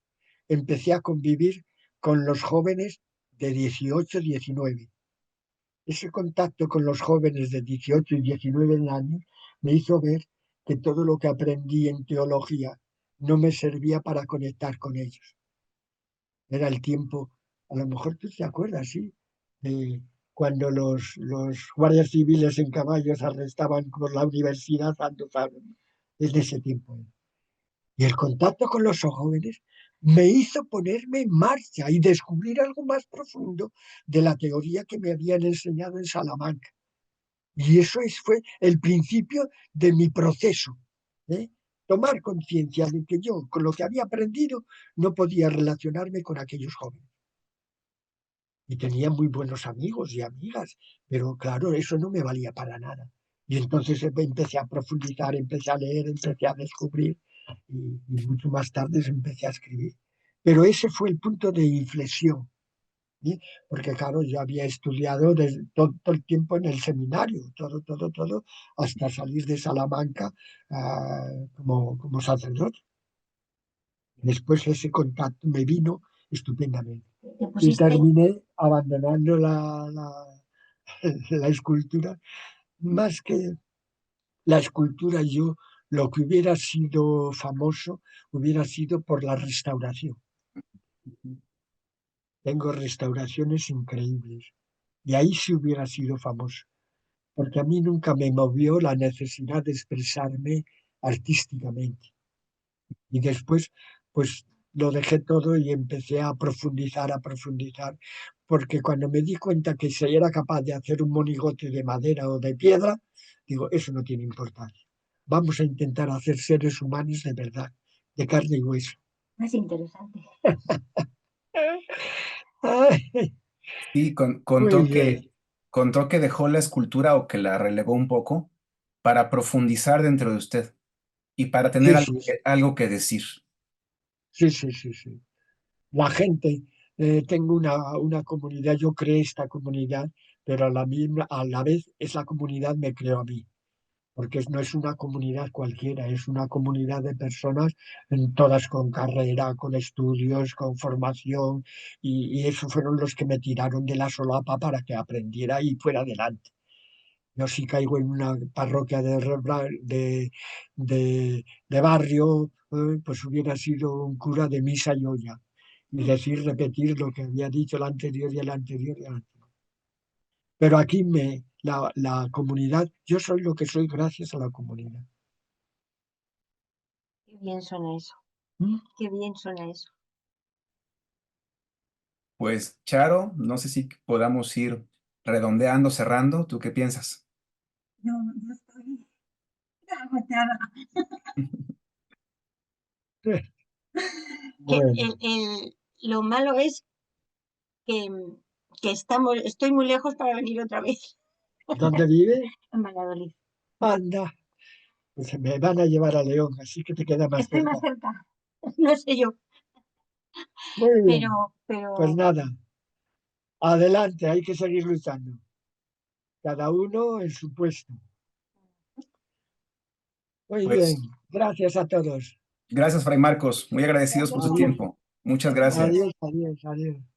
empecé a convivir con los jóvenes de 18, 19. Ese contacto con los jóvenes de 18 y 19 años me hizo ver que todo lo que aprendí en teología no me servía para conectar con ellos. Era el tiempo, a lo mejor tú te acuerdas, sí, de cuando los guardias civiles en caballos arrestaban por la universidad, en ese tiempo. Y el contacto con los jóvenes me hizo ponerme en marcha y descubrir algo más profundo de la teoría que me habían enseñado en Salamanca. Y fue el principio de mi proceso. ¿Eh? Tomar conciencia de que yo, con lo que había aprendido, no podía relacionarme con aquellos jóvenes. Y tenía muy buenos amigos y amigas, pero claro, eso no me valía para nada. Y entonces empecé a profundizar, empecé a leer, empecé a descubrir y mucho más tarde empecé a escribir. Pero ese fue el punto de inflexión, ¿sí? Porque claro, yo había estudiado todo el tiempo en el seminario, todo, hasta salir de Salamanca como sacerdote. Después ese contacto me vino estupendamente. Y terminé abandonando la escultura más que la escultura, yo lo que hubiera sido famoso hubiera sido por la restauración. Tengo restauraciones increíbles. Y ahí sí hubiera sido famoso, porque a mí nunca me movió la necesidad de expresarme artísticamente. Y después, pues lo dejé todo y empecé a profundizar, porque cuando me di cuenta que se era capaz de hacer un monigote de madera o de piedra, digo, eso no tiene importancia. Vamos a intentar hacer seres humanos de verdad, de carne y hueso. Es interesante. Ay, Sí, muy bien. contó que dejó la escultura o que la relegó un poco para profundizar dentro de usted y para tener Sí, sí, sí, algo que decir. sí, sí, sí, sí. La gente, tengo una comunidad, yo creé esta comunidad, pero a la vez esa comunidad me creó a mí, porque no es una comunidad cualquiera, es una comunidad de personas, todas con carrera, con estudios, con formación, y esos fueron los que me tiraron de la solapa para que aprendiera y fuera adelante. Yo si caigo en una parroquia de barrio, pues hubiera sido un cura de misa y olla. Y decir, repetir lo que había dicho el anterior y el anterior y el anterior. Pero aquí la comunidad, yo soy lo que soy gracias a la comunidad. Qué bien suena eso. ¿Mm? Qué bien suena eso. Pues, Charo, no sé si podamos ir redondeando, cerrando. ¿Tú qué piensas? Yo estoy agotada. Que Bueno, lo malo es que, estoy muy lejos para venir otra vez ¿dónde vive? en Valladolid. Anda, pues me van a llevar a León, así que te queda más Estoy cerca. más cerca, no sé yo, Muy bien, pues pero nada, adelante, hay que seguir luchando, cada uno en su puesto. Muy bien, Pues, gracias a todos. gracias, Fray Marcos. Muy agradecidos por su Adiós, tiempo. Muchas gracias. adiós, adiós, adiós.